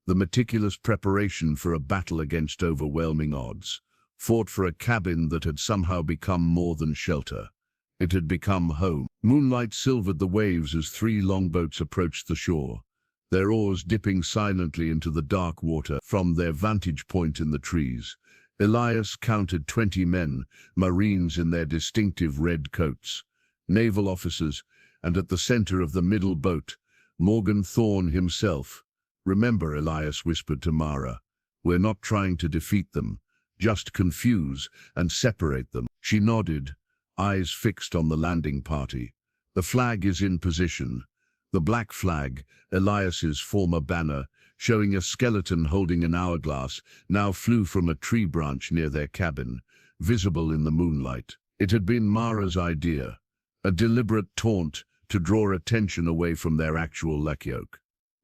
The meticulous preparation for a battle against overwhelming odds, fought for a cabin that had somehow become more than shelter. It had become home. Moonlight silvered the waves as 3 longboats approached the shore, their oars dipping silently into the dark water from their vantage point in the trees. Elias counted 20 men, Marines in their distinctive red coats, naval officers, and at the center of the middle boat, Morgan Thorne himself. Remember, Elias whispered to Mara, we're not trying to defeat them, just confuse and separate them. She nodded, eyes fixed on the landing party. The flag is in position. The black flag, Elias's former banner, showing a skeleton holding an hourglass, now flew from a tree branch near their cabin, visible in the moonlight. It had been Mara's idea, a deliberate taunt to draw attention away from their actual lackyoke.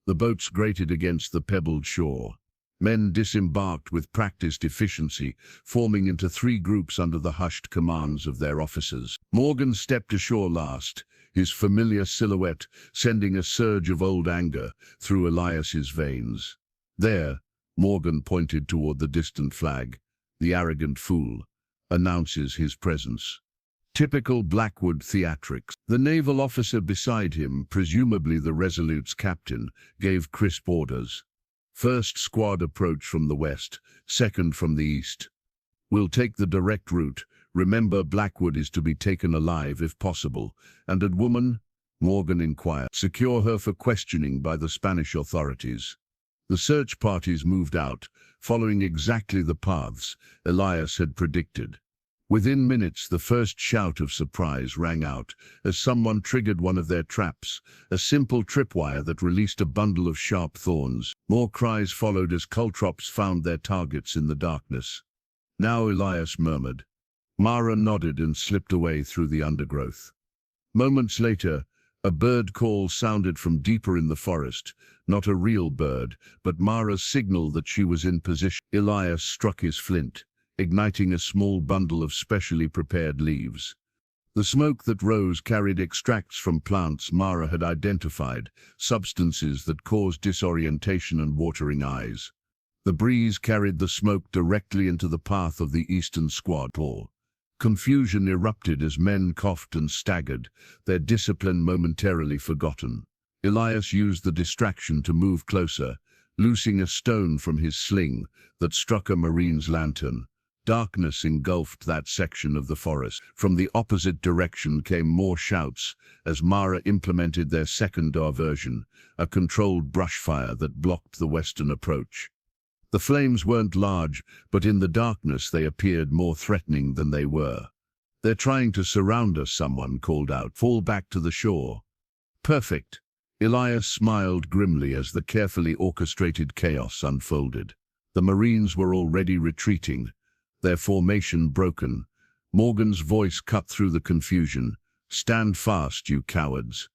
The boats grated against the pebbled shore. Men disembarked with practiced efficiency, forming into 3 groups under the hushed commands of their officers. Morgan stepped ashore last, his familiar silhouette sending a surge of old anger through Elias's veins. There, Morgan pointed toward the distant flag. The arrogant fool announces his presence. Typical Blackwood theatrics. The naval officer beside him, presumably the Resolute's captain, gave crisp orders. First squad approach from the west, second from the east. We'll take the direct route. Remember, Blackwood is to be taken alive if possible. And a woman? Morgan inquired. Secure her for questioning by the Spanish authorities. The search parties moved out, following exactly the paths Elias had predicted. Within minutes, the first shout of surprise rang out as someone triggered one of their traps, a simple tripwire that released a bundle of sharp thorns. More cries followed as caltrops found their targets in the darkness. Now, Elias murmured. Mara nodded and slipped away through the undergrowth. Moments later, a bird call sounded from deeper in the forest, not a real bird, but Mara's signal that she was in position. Elias struck his flint, igniting a small bundle of specially prepared leaves. The smoke that rose carried extracts from plants Mara had identified, substances that caused disorientation and watering eyes. The breeze carried the smoke directly into the path of the Eastern Squad. Confusion erupted as men coughed and staggered, their discipline momentarily forgotten. Elias used the distraction to move closer, loosing a stone from his sling that struck a marine's lantern. Darkness engulfed that section of the forest. From the opposite direction came more shouts as Mara implemented their second diversion, a controlled brushfire that blocked the western approach. The flames weren't large, but in the darkness they appeared more threatening than they were. "They're trying to surround us," someone called out. "Fall back to the shore." "Perfect." Elias smiled grimly as the carefully orchestrated chaos unfolded. The Marines were already retreating, their formation broken. Morgan's voice cut through the confusion. "Stand fast, you cowards.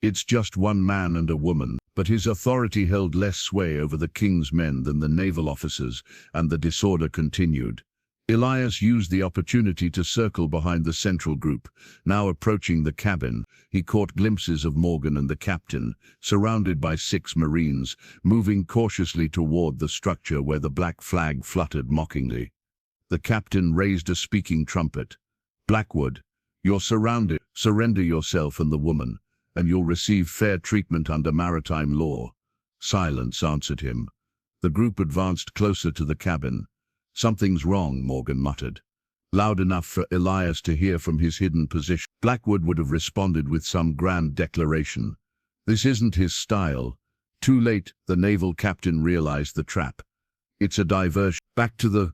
It's just one man and a woman." But his authority held less sway over the king's men than the naval officers, and the disorder continued. Elias used the opportunity to circle behind the central group. Now approaching the cabin, he caught glimpses of Morgan and the captain, surrounded by 6 Marines, moving cautiously toward the structure where the black flag fluttered mockingly. The captain raised a speaking trumpet. "Blackwood, you're surrounded. Surrender yourself and the woman, and you'll receive fair treatment under maritime law." Silence answered him. The group advanced closer to the cabin. "Something's wrong," Morgan muttered, loud enough for Elias to hear from his hidden position. Blackwood would have responded with some grand declaration. This isn't his style. Too late, the naval captain realized the trap. "It's a diversion." Back to the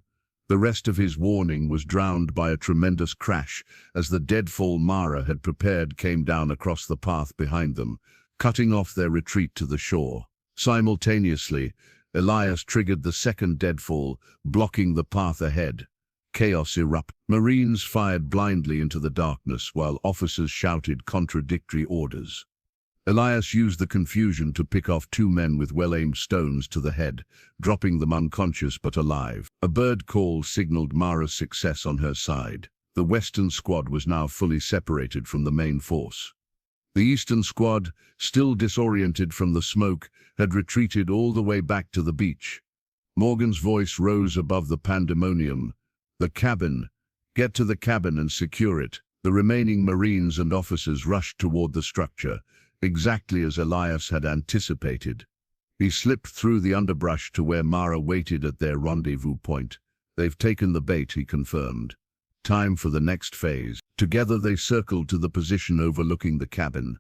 rest of his warning was drowned by a tremendous crash as the deadfall Mara had prepared came down across the path behind them, cutting off their retreat to the shore. Simultaneously, Elias triggered the second deadfall, blocking the path ahead. Chaos erupted. Marines fired blindly into the darkness while officers shouted contradictory orders. Elias used the confusion to pick off 2 men with well-aimed stones to the head, dropping them unconscious but alive. A bird call signaled Mara's success on her side. The Western Squad was now fully separated from the main force. The Eastern Squad, still disoriented from the smoke, had retreated all the way back to the beach. Morgan's voice rose above the pandemonium. "The cabin. Get to the cabin and secure it." The remaining Marines and officers rushed toward the structure, exactly as Elias had anticipated. He slipped through the underbrush to where Mara waited at their rendezvous point. "They've taken the bait," he confirmed. "Time for the next phase." Together they circled to the position overlooking the cabin.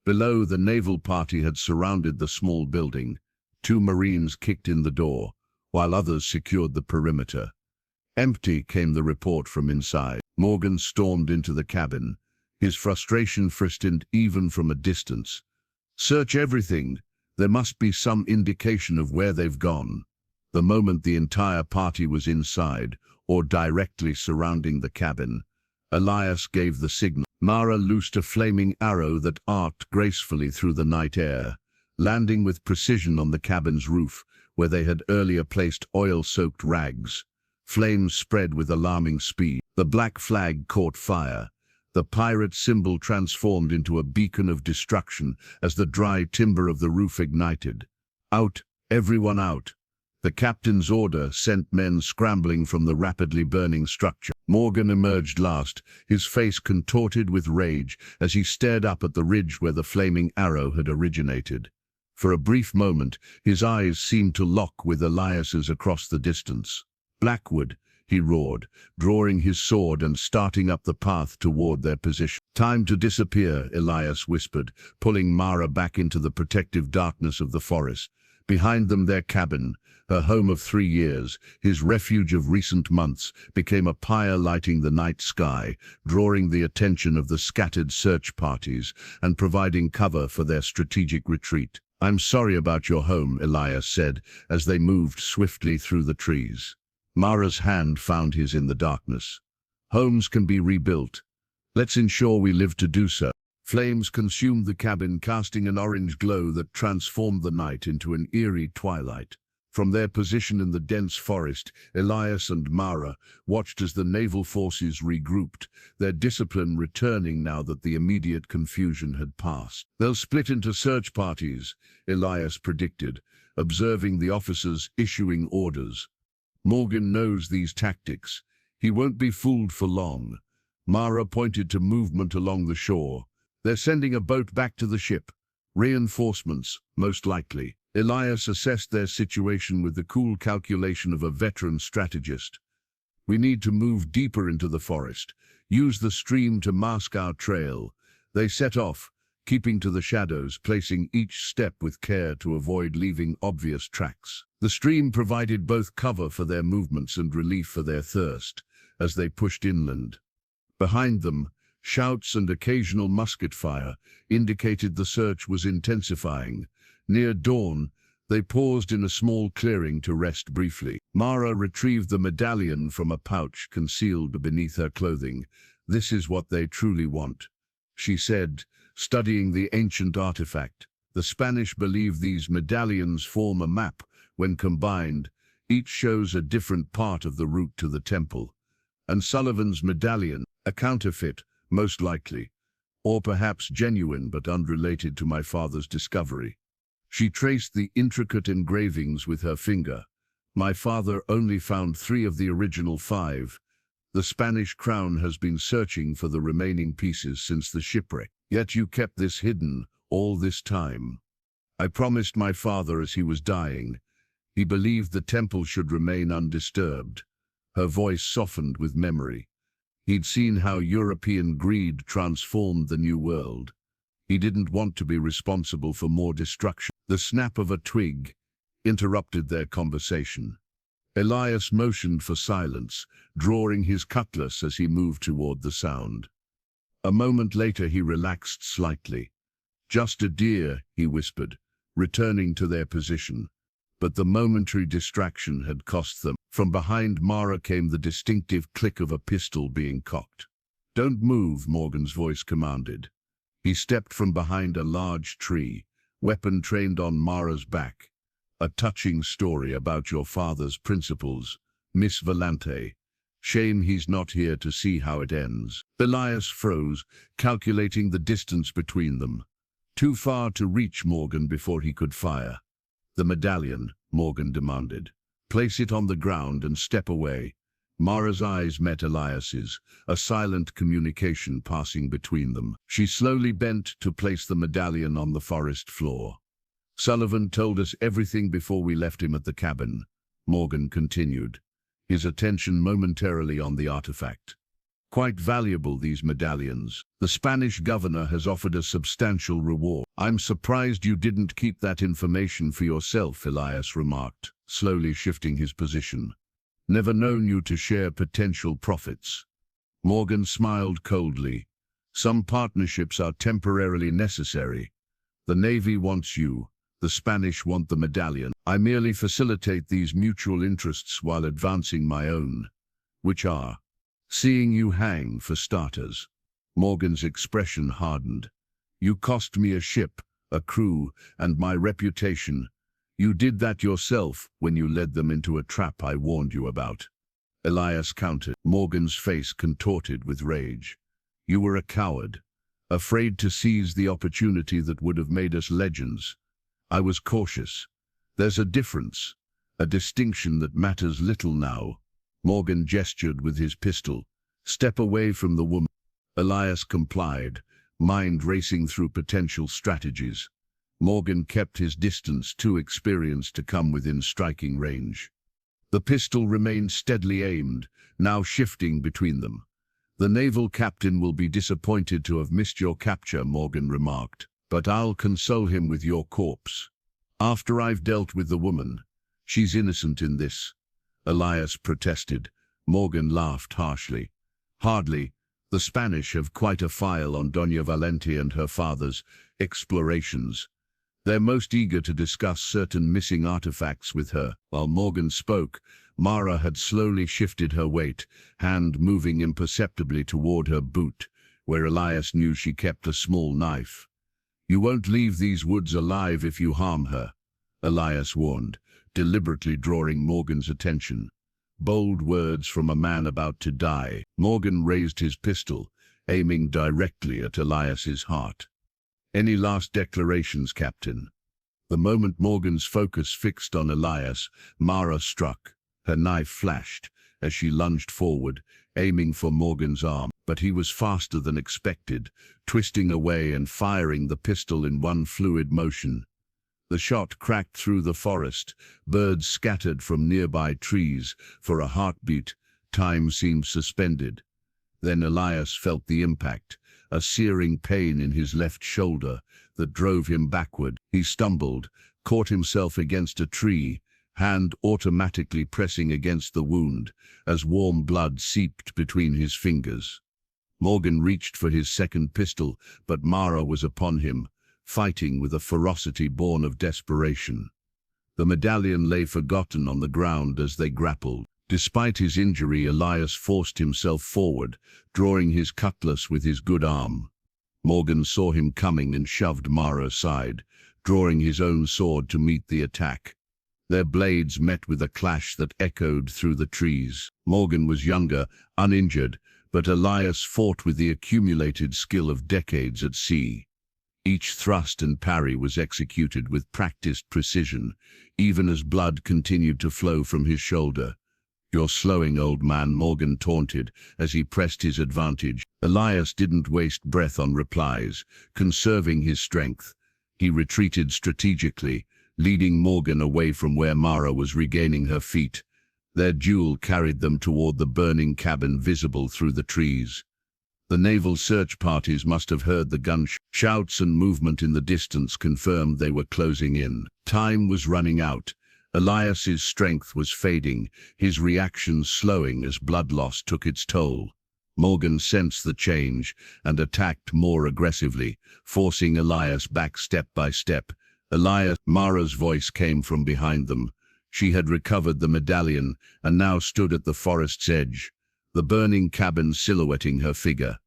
Below, the naval party had surrounded the small building. 2 Marines kicked in the door, while others secured the perimeter. "Empty," came the report from inside. Morgan stormed into the cabin, his frustration frightened even from a distance. "Search everything. There must be some indication of where they've gone." The moment the entire party was inside, or directly surrounding the cabin, Elias gave the signal. Mara loosed a flaming arrow that arced gracefully through the night air, landing with precision on the cabin's roof, where they had earlier placed oil-soaked rags. Flames spread with alarming speed. The black flag caught fire. The pirate symbol transformed into a beacon of destruction as the dry timber of the roof ignited. "Out, everyone out." The captain's order sent men scrambling from the rapidly burning structure. Morgan emerged last, his face contorted with rage as he stared up at the ridge where the flaming arrow had originated. For a brief moment, his eyes seemed to lock with Elias's across the distance. "Blackwood," he roared, drawing his sword and starting up the path toward their position. "Time to disappear," Elias whispered, pulling Mara back into the protective darkness of the forest. Behind them, their cabin, her home of 3 years, his refuge of recent months, became a pyre lighting the night sky, drawing the attention of the scattered search parties and providing cover for their strategic retreat. "I'm sorry about your home," Elias said, as they moved swiftly through the trees. Mara's hand found his in the darkness. "Homes can be rebuilt. Let's ensure we live to do so." Flames consumed the cabin, casting an orange glow that transformed the night into an eerie twilight. From their position in the dense forest, Elias and Mara watched as the naval forces regrouped, their discipline returning now that the immediate confusion had passed. "They'll split into search parties," Elias predicted, observing the officers issuing orders. "Morgan knows these tactics. He won't be fooled for long." Mara pointed to movement along the shore. "They're sending a boat back to the ship. Reinforcements, most likely." Elias assessed their situation with the cool calculation of a veteran strategist. "We need to move deeper into the forest, use the stream to mask our trail." They set off, keeping to the shadows, placing each step with care to avoid leaving obvious tracks. The stream provided both cover for their movements and relief for their thirst as they pushed inland. Behind them, shouts and occasional musket fire indicated the search was intensifying. Near dawn, they paused in a small clearing to rest briefly. Mara retrieved the medallion from a pouch concealed beneath her clothing. "This is what they truly want," she said, studying the ancient artifact. The Spanish believe these medallions form a map. When combined, each shows a different part of the route to the temple. And Sullivan's medallion, a counterfeit, most likely, or perhaps genuine but unrelated to my father's discovery. She traced the intricate engravings with her finger. "My father only found 3 of the original 5. The Spanish crown has been searching for the remaining pieces since the shipwreck. Yet you kept this hidden all this time." "I promised my father as he was dying. He believed the temple should remain undisturbed." Her voice softened with memory. He'd seen how European greed transformed the New World. He didn't want to be responsible for more destruction. The snap of a twig interrupted their conversation. Elias motioned for silence, drawing his cutlass as he moved toward the sound. A moment later he relaxed slightly. "Just a deer," he whispered, returning to their position. But the momentary distraction had cost them. From behind Mara came the distinctive click of a pistol being cocked. "Don't move," Morgan's voice commanded. He stepped from behind a large tree, weapon trained on Mara's back. "A touching story about your father's principles, Miss Valente. Shame he's not here to see how it ends." Elias froze, calculating the distance between them. Too far to reach Morgan before he could fire. "The medallion," Morgan demanded. "Place it on the ground and step away." Mara's eyes met Elias's, a silent communication passing between them. She slowly bent to place the medallion on the forest floor. "Sullivan told us everything before we left him at the cabin," Morgan continued, his attention momentarily on the artifact. "Quite valuable, these medallions. The Spanish governor has offered a substantial reward." "I'm surprised you didn't keep that information for yourself," Elias remarked, slowly shifting his position. "Never known you to share potential profits." Morgan smiled coldly. "Some partnerships are temporarily necessary. The Navy wants you. The Spanish want the medallion. I merely facilitate these mutual interests while advancing my own, which are seeing you hang, for starters." Morgan's expression hardened. "You cost me a ship, a crew, and my reputation. You did that yourself when you led them into a trap I warned you about." Elias countered. Morgan's face contorted with rage. "You were a coward, afraid to seize the opportunity that would have made us legends. I was cautious. There's a difference, a distinction that matters little now." Morgan gestured with his pistol. "Step away from the woman." Elias complied, mind racing through potential strategies. Morgan kept his distance, too experienced to come within striking range. The pistol remained steadily aimed, now shifting between them. "The naval captain will be disappointed to have missed your capture," Morgan remarked, "but I'll console him with your corpse. After I've dealt with the woman. She's innocent in this." Elias protested. Morgan laughed harshly. "Hardly. The Spanish have quite a file on Doña Valente and her father's explorations. They're most eager to discuss certain missing artifacts with her." While Morgan spoke, Mara had slowly shifted her weight, hand moving imperceptibly toward her boot, where Elias knew she kept a small knife. "You won't leave these woods alive if you harm her," Elias warned, deliberately drawing Morgan's attention. Bold words from a man about to die. Morgan raised his pistol, aiming directly at Elias's heart. "Any last declarations, Captain?" The moment Morgan's focus fixed on Elias, Mara struck. Her knife flashed as she lunged forward, aiming for Morgan's arm, but he was faster than expected, twisting away and firing the pistol in one fluid motion. The shot cracked through the forest. Birds scattered from nearby trees. For a heartbeat, time seemed suspended. Then Elias felt the impact, a searing pain in his left shoulder that drove him backward. He stumbled, caught himself against a tree, hand automatically pressing against the wound as warm blood seeped between his fingers. Morgan reached for his second pistol, but Mara was upon him, fighting with a ferocity born of desperation. The medallion lay forgotten on the ground as they grappled. Despite his injury, Elias forced himself forward, drawing his cutlass with his good arm. Morgan saw him coming and shoved Mara aside, drawing his own sword to meet the attack. Their blades met with a clash that echoed through the trees. Morgan was younger, uninjured, but Elias fought with the accumulated skill of decades at sea. Each thrust and parry was executed with practiced precision, even as blood continued to flow from his shoulder. "You're slowing, old man," Morgan taunted as he pressed his advantage. Elias didn't waste breath on replies, conserving his strength. He retreated strategically, leading Morgan away from where Mara was regaining her feet. Their duel carried them toward the burning cabin visible through the trees. The naval search parties must have heard the gunshots and movement in the distance confirmed they were closing in. Time was running out. Elias's strength was fading, his reactions slowing as blood loss took its toll. Morgan sensed the change and attacked more aggressively, forcing Elias back step by step. Mara's voice came from behind them. She had recovered the medallion and now stood at the forest's edge, the burning cabin silhouetting her figure.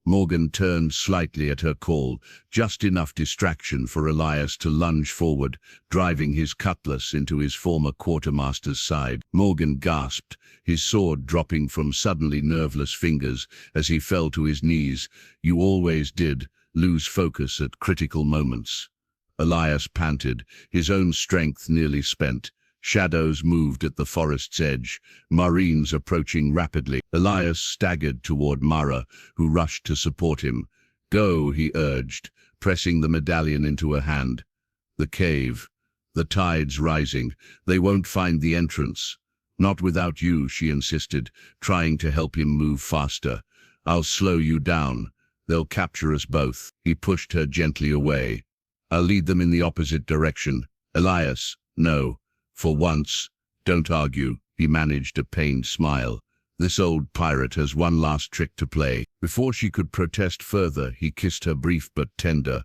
Morgan turned slightly at her call, just enough distraction for Elias to lunge forward, driving his cutlass into his former quartermaster's side. Morgan gasped, his sword dropping from suddenly nerveless fingers as he fell to his knees. "You always did lose focus at critical moments." Elias panted, his own strength nearly spent. Shadows moved at the forest's edge, Marines approaching rapidly. Elias staggered toward Mara, who rushed to support him. "Go," he urged, pressing the medallion into her hand. "The cave. The tide's rising. They won't find the entrance." "Not without you," she insisted, trying to help him move faster. "I'll slow you down. They'll capture us both." He pushed her gently away. "I'll lead them in the opposite direction." "Elias, no. For once, don't argue." He managed a pained smile. "This old pirate has one last trick to play." Before she could protest further, he kissed her brief but tender,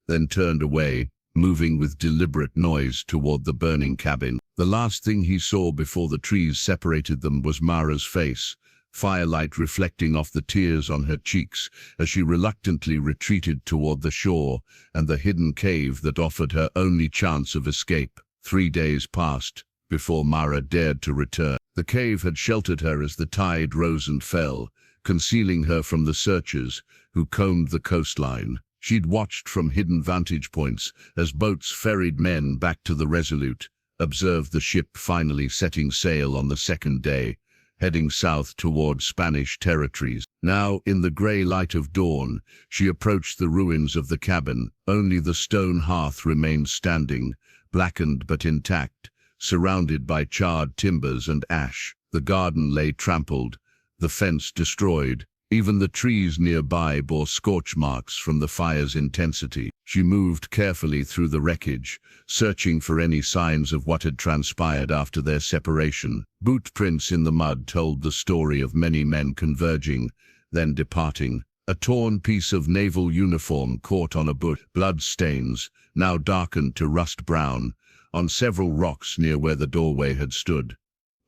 then turned away, moving with deliberate noise toward the burning cabin. The last thing he saw before the trees separated them was Mara's face, firelight reflecting off the tears on her cheeks as she reluctantly retreated toward the shore and the hidden cave that offered her only chance of escape. 3 days passed before Mara dared to return. The cave had sheltered her as the tide rose and fell, concealing her from the searchers who combed the coastline. She'd watched from hidden vantage points as boats ferried men back to the Resolute, observed the ship finally setting sail on the second day, heading south toward Spanish territories. Now, in the grey light of dawn, she approached the ruins of the cabin. Only the stone hearth remained standing, blackened but intact, surrounded by charred timbers and ash. The garden lay trampled, the fence destroyed. Even the trees nearby bore scorch marks from the fire's intensity. She moved carefully through the wreckage, searching for any signs of what had transpired after their separation. Boot prints in the mud told the story of many men converging, then departing. A torn piece of naval uniform caught on a bush, blood stains, now darkened to rust brown, on several rocks near where the doorway had stood.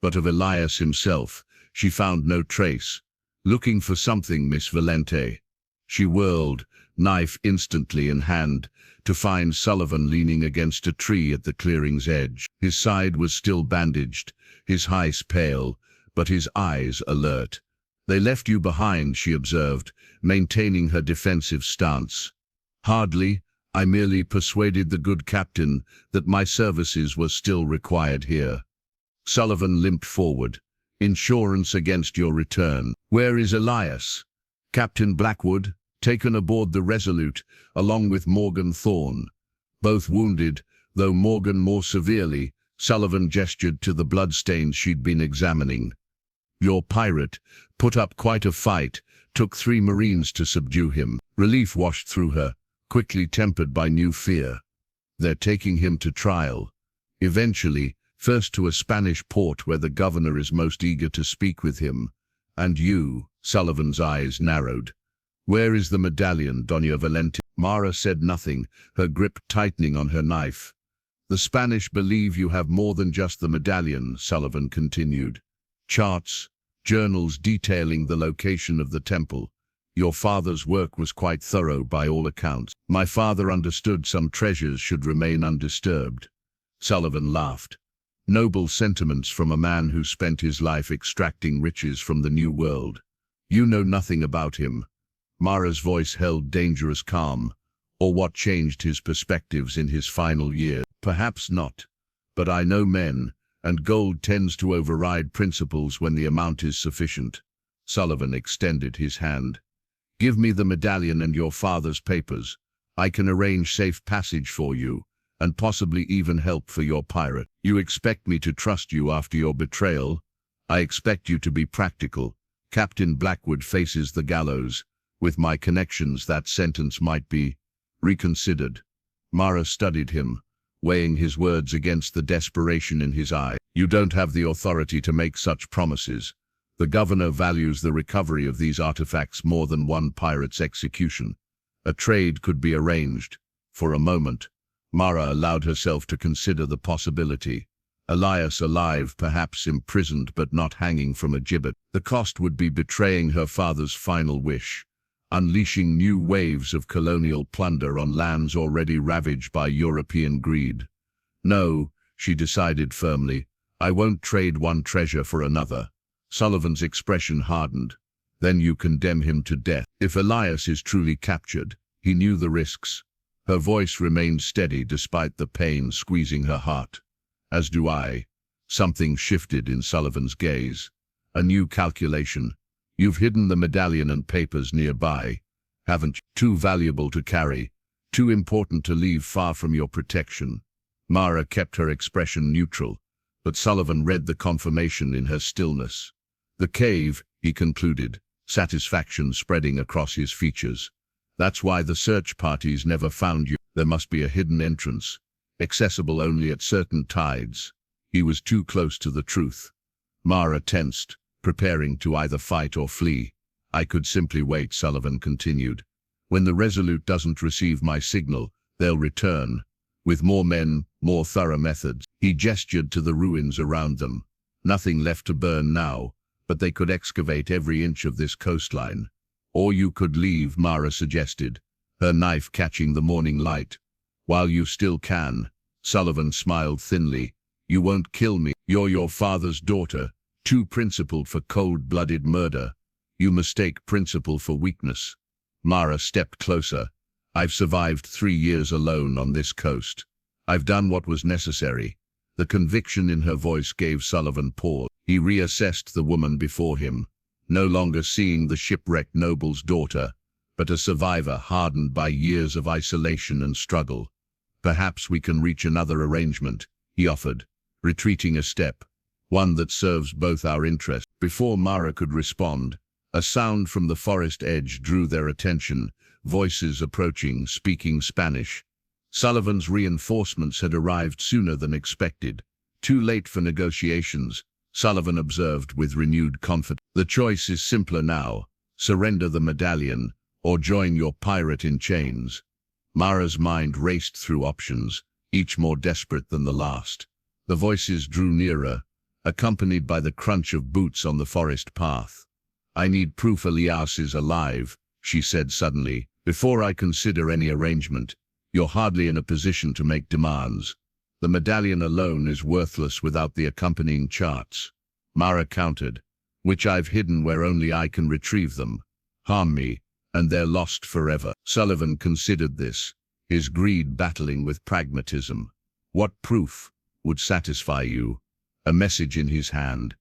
But of Elias himself, she found no trace. "Looking for something, Miss Valente?" She whirled, knife instantly in hand, to find Sullivan leaning against a tree at the clearing's edge. His side was still bandaged, his eyes pale, but his eyes alert. "They left you behind," she observed, maintaining her defensive stance. "Hardly. I merely persuaded the good captain that my services were still required here." Sullivan limped forward. "Insurance against your return. Where is Elias?" "Captain Blackwood, taken aboard the Resolute, along with Morgan Thorne. Both wounded, though Morgan more severely." Sullivan gestured to the bloodstains she'd been examining. "Your pirate put up quite a fight, took 3 Marines to subdue him." Relief washed through her, quickly tempered by new fear. "They're taking him to trial. Eventually, first to a Spanish port where the governor is most eager to speak with him. And you," Sullivan's eyes narrowed. "Where is the medallion, Doña Valentina?" Mara said nothing, her grip tightening on her knife. "The Spanish believe you have more than just the medallion," Sullivan continued. "Charts, journals detailing the location of the temple. Your father's work was quite thorough by all accounts. My father understood some treasures should remain undisturbed." Sullivan laughed. "Noble sentiments from a man who spent his life extracting riches from the New World. You know nothing about him." Mara's voice held dangerous calm. "Or what changed his perspectives in his final year. Perhaps not. But I know men, and gold tends to override principles when the amount is sufficient." Sullivan extended his hand. "Give me the medallion and your father's papers. I can arrange safe passage for you, and possibly even help for your pirate. You expect me to trust you after your betrayal? I expect you to be practical. Captain Blackwood faces the gallows. With my connections, that sentence might be reconsidered." Mara studied him, weighing his words against the desperation in his eye. "You don't have the authority to make such promises. The governor values the recovery of these artifacts more than one pirate's execution. A trade could be arranged." For a moment, Mara allowed herself to consider the possibility. Elias alive, perhaps imprisoned but not hanging from a gibbet. The cost would be betraying her father's final wish, unleashing new waves of colonial plunder on lands already ravaged by European greed. "No," she decided firmly, "I won't trade one treasure for another." Sullivan's expression hardened. "Then you condemn him to death." "If Elias is truly captured, he knew the risks." Her voice remained steady despite the pain squeezing her heart. "As do I." Something shifted in Sullivan's gaze. A new calculation. "You've hidden the medallion and papers nearby, haven't you? Too valuable to carry, too important to leave far from your protection." Mara kept her expression neutral, but Sullivan read the confirmation in her stillness. "The cave," he concluded, satisfaction spreading across his features. "That's why the search parties never found you. There must be a hidden entrance, accessible only at certain tides." He was too close to the truth. Mara tensed, preparing to either fight or flee. "I could simply wait," Sullivan continued. "When the Resolute doesn't receive my signal, they'll return, with more men, more thorough methods." He gestured to the ruins around them. "Nothing left to burn now, but they could excavate every inch of this coastline." "Or you could leave," Mara suggested, her knife catching the morning light. "While you still can." Sullivan smiled thinly. "You won't kill me. You're your father's daughter, too principled for cold-blooded murder. You mistake principle for weakness." Mara stepped closer. "I've survived 3 years alone on this coast. I've done what was necessary." The conviction in her voice gave Sullivan pause. He reassessed the woman before him, no longer seeing the shipwrecked noble's daughter, but a survivor hardened by years of isolation and struggle. "Perhaps we can reach another arrangement," he offered, retreating a step, "one that serves both our interests." Before Mara could respond, a sound from the forest edge drew their attention, voices approaching, speaking Spanish. Sullivan's reinforcements had arrived sooner than expected. "Too late for negotiations," Sullivan observed with renewed confidence. "The choice is simpler now. Surrender the medallion, or join your pirate in chains." Mara's mind raced through options, each more desperate than the last. The voices drew nearer, accompanied by the crunch of boots on the forest path. "I need proof Elias is alive," she said suddenly. "Before I consider any arrangement, you're hardly in a position to make demands. The medallion alone is worthless without the accompanying charts," Mara countered, "which I've hidden where only I can retrieve them. Harm me, and they're lost forever." Sullivan considered this, his greed battling with pragmatism. "What proof would satisfy you?" A message in his hand,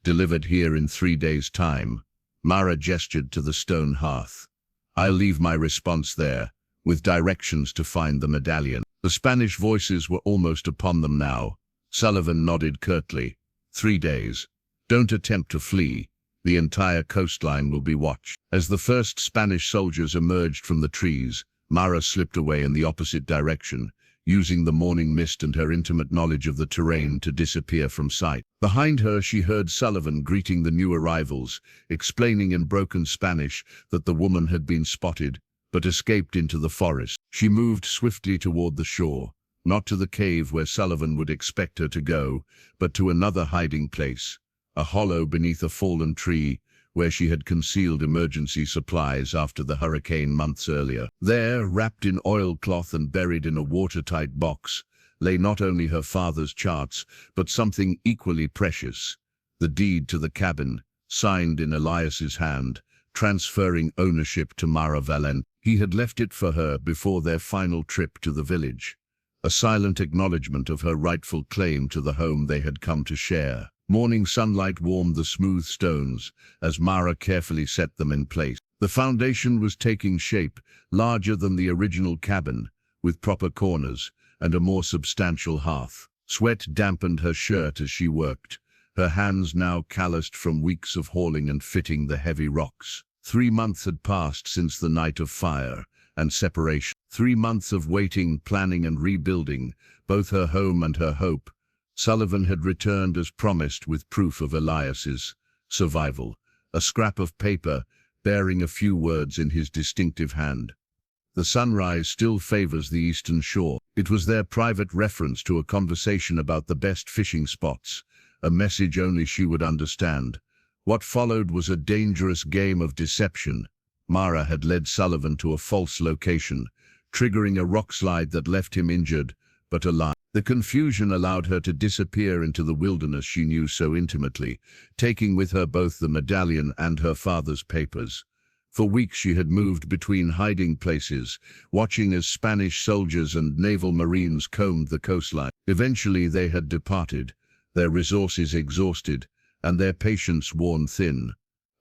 delivered here in 3 days' time. Mara gestured to the stone hearth. "I'll leave my response there, with directions to find the medallion." The Spanish voices were almost upon them now. Sullivan nodded curtly. 3 days. Don't attempt to flee. The entire coastline will be watched. As the first Spanish soldiers emerged from the trees, Mara slipped away in the opposite direction, using the morning mist and her intimate knowledge of the terrain to disappear from sight. Behind her she heard Sullivan greeting the new arrivals, explaining in broken Spanish that the woman had been spotted, but escaped into the forest. She moved swiftly toward the shore, not to the cave where Sullivan would expect her to go, but to another hiding place, a hollow beneath a fallen tree, where she had concealed emergency supplies after the hurricane months earlier. There, wrapped in oilcloth and buried in a watertight box, lay not only her father's charts, but something equally precious, the deed to the cabin, signed in Elias's hand, transferring ownership to Mara Valente. He had left it for her before their final trip to the village, a silent acknowledgement of her rightful claim to the home they had come to share. Morning sunlight warmed the smooth stones as Mara carefully set them in place. The foundation was taking shape, larger than the original cabin, with proper corners and a more substantial hearth. Sweat dampened her shirt as she worked, her hands now calloused from weeks of hauling and fitting the heavy rocks. 3 months had passed since the night of fire and separation. 3 months of waiting, planning and rebuilding, both her home and her hope. Sullivan had returned as promised with proof of Elias's survival, a scrap of paper bearing a few words in his distinctive hand. "The sunrise still favors the eastern shore." It was their private reference to a conversation about the best fishing spots, a message only she would understand. What followed was a dangerous game of deception. Mara had led Sullivan to a false location, triggering a rockslide that left him injured, but alive. The confusion allowed her to disappear into the wilderness she knew so intimately, taking with her both the medallion and her father's papers. For weeks she had moved between hiding places, watching as Spanish soldiers and naval marines combed the coastline. Eventually they had departed, their resources exhausted, and their patience worn thin.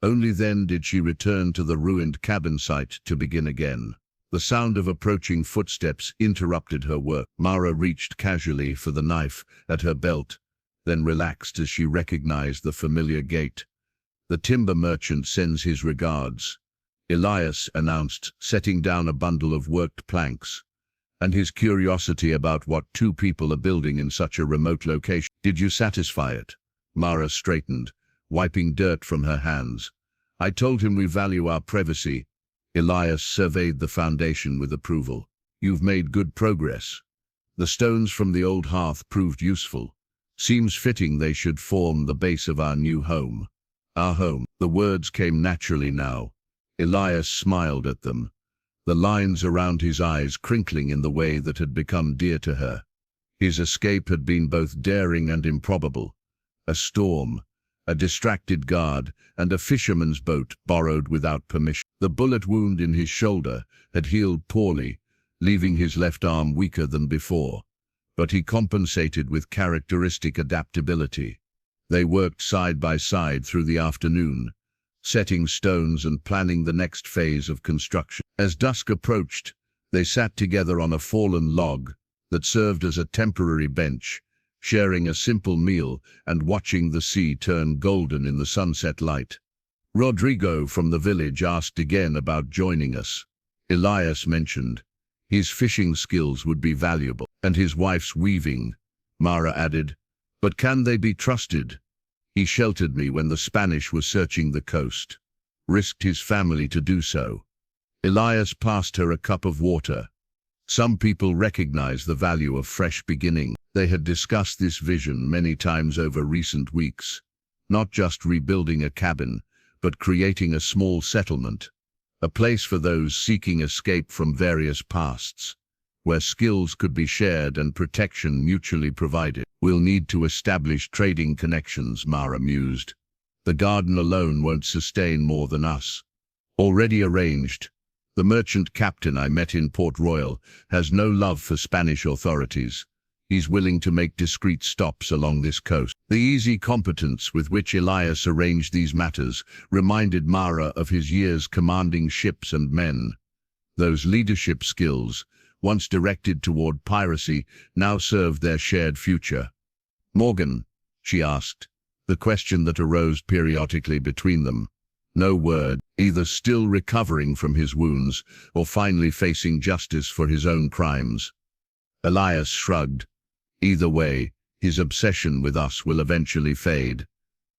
Only then did she return to the ruined cabin site to begin again. The sound of approaching footsteps interrupted her work. Mara reached casually for the knife at her belt, then relaxed as she recognized the familiar gait. "The timber merchant sends his regards," Elias announced, setting down a bundle of worked planks, and his curiosity about what 2 people are building in such a remote location. "Did you satisfy it?" Mara straightened, wiping dirt from her hands. "I told him we value our privacy." Elias surveyed the foundation with approval. "You've made good progress. The stones from the old hearth proved useful. Seems fitting they should form the base of our new home." "Our home." The words came naturally now. Elias smiled at them, the lines around his eyes crinkling in the way that had become dear to her. His escape had been both daring and improbable. A storm, a distracted guard, and a fisherman's boat borrowed without permission. The bullet wound in his shoulder had healed poorly, leaving his left arm weaker than before, but he compensated with characteristic adaptability. They worked side by side through the afternoon, setting stones and planning the next phase of construction. As dusk approached, they sat together on a fallen log that served as a temporary bench, sharing a simple meal and watching the sea turn golden in the sunset light. Rodrigo from the village asked again about joining us. Elias mentioned his fishing skills would be valuable, and his wife's weaving, Mara added. "But can they be trusted? He sheltered me when the Spanish were searching the coast, risked his family to do so." Elias passed her a cup of water. Some people recognize the value of fresh beginning. They had discussed this vision many times over recent weeks, not just rebuilding a cabin, but creating a small settlement, a place for those seeking escape from various pasts, where skills could be shared and protection mutually provided. We'll need to establish trading connections, Mara mused. The garden alone won't sustain more than us. Already arranged. The merchant captain I met in Port Royal has no love for Spanish authorities. He's willing to make discreet stops along this coast. The easy competence with which Elias arranged these matters reminded Mara of his years commanding ships and men. Those leadership skills, once directed toward piracy, now served their shared future. "Morgan," she asked, the question that arose periodically between them. No word, either still recovering from his wounds or finally facing justice for his own crimes. Elias shrugged. Either way, his obsession with us will eventually fade.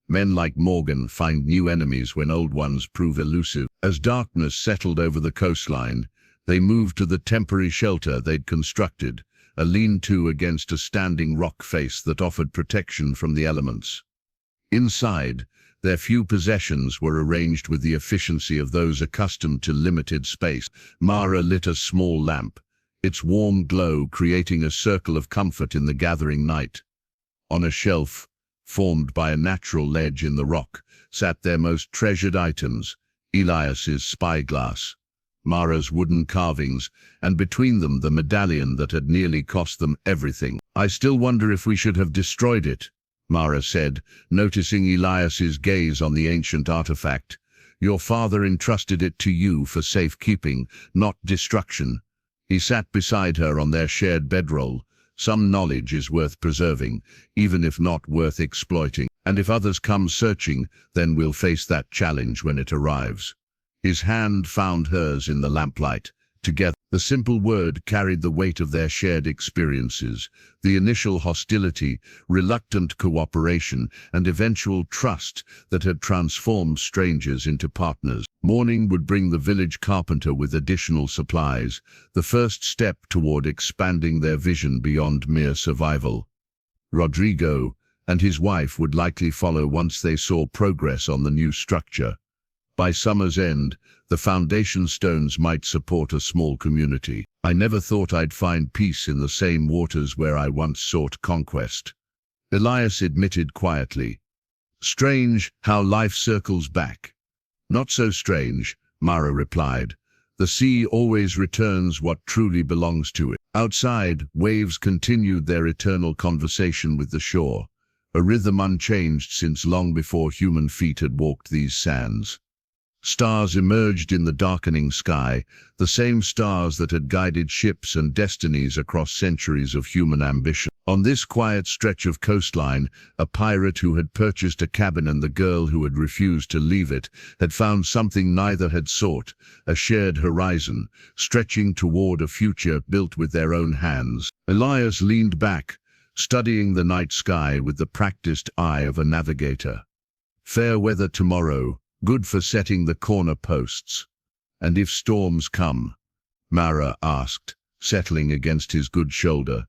Men like Morgan find new enemies when old ones prove elusive. As darkness settled over the coastline, they moved to the temporary shelter they'd constructed, a lean-to against a standing rock face that offered protection from the elements. Inside, their few possessions were arranged with the efficiency of those accustomed to limited space. Mara lit a small lamp, its warm glow creating a circle of comfort in the gathering night. On a shelf, formed by a natural ledge in the rock, sat their most treasured items, Elias's spyglass, Mara's wooden carvings, and between them the medallion that had nearly cost them everything. "I still wonder if we should have destroyed it," Mara said, noticing Elias's gaze on the ancient artifact. "Your father entrusted it to you for safekeeping, not destruction." He sat beside her on their shared bedroll. "Some knowledge is worth preserving, even if not worth exploiting. And if others come searching, then we'll face that challenge when it arrives." His hand found hers in the lamplight. Together, the simple word carried the weight of their shared experiences, the initial hostility, reluctant cooperation, and eventual trust that had transformed strangers into partners. Morning would bring the village carpenter with additional supplies, the first step toward expanding their vision beyond mere survival. Rodrigo and his wife would likely follow once they saw progress on the new structure. By summer's end, the foundation stones might support a small community. "I never thought I'd find peace in the same waters where I once sought conquest," Elias admitted quietly. "Strange how life circles back." "Not so strange," Mara replied. "The sea always returns what truly belongs to it." Outside, waves continued their eternal conversation with the shore, a rhythm unchanged since long before human feet had walked these sands. Stars emerged in the darkening sky, the same stars that had guided ships and destinies across centuries of human ambition. On this quiet stretch of coastline, a pirate who had purchased a cabin and the girl who had refused to leave it had found something neither had sought, a shared horizon, stretching toward a future built with their own hands. Elias leaned back, studying the night sky with the practiced eye of a navigator. "Fair weather tomorrow, good for setting the corner posts." "And if storms come?" Mara asked, settling against his good shoulder.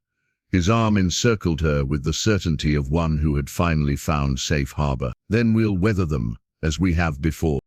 His arm encircled her with the certainty of one who had finally found safe harbor. "Then we'll weather them, as we have before."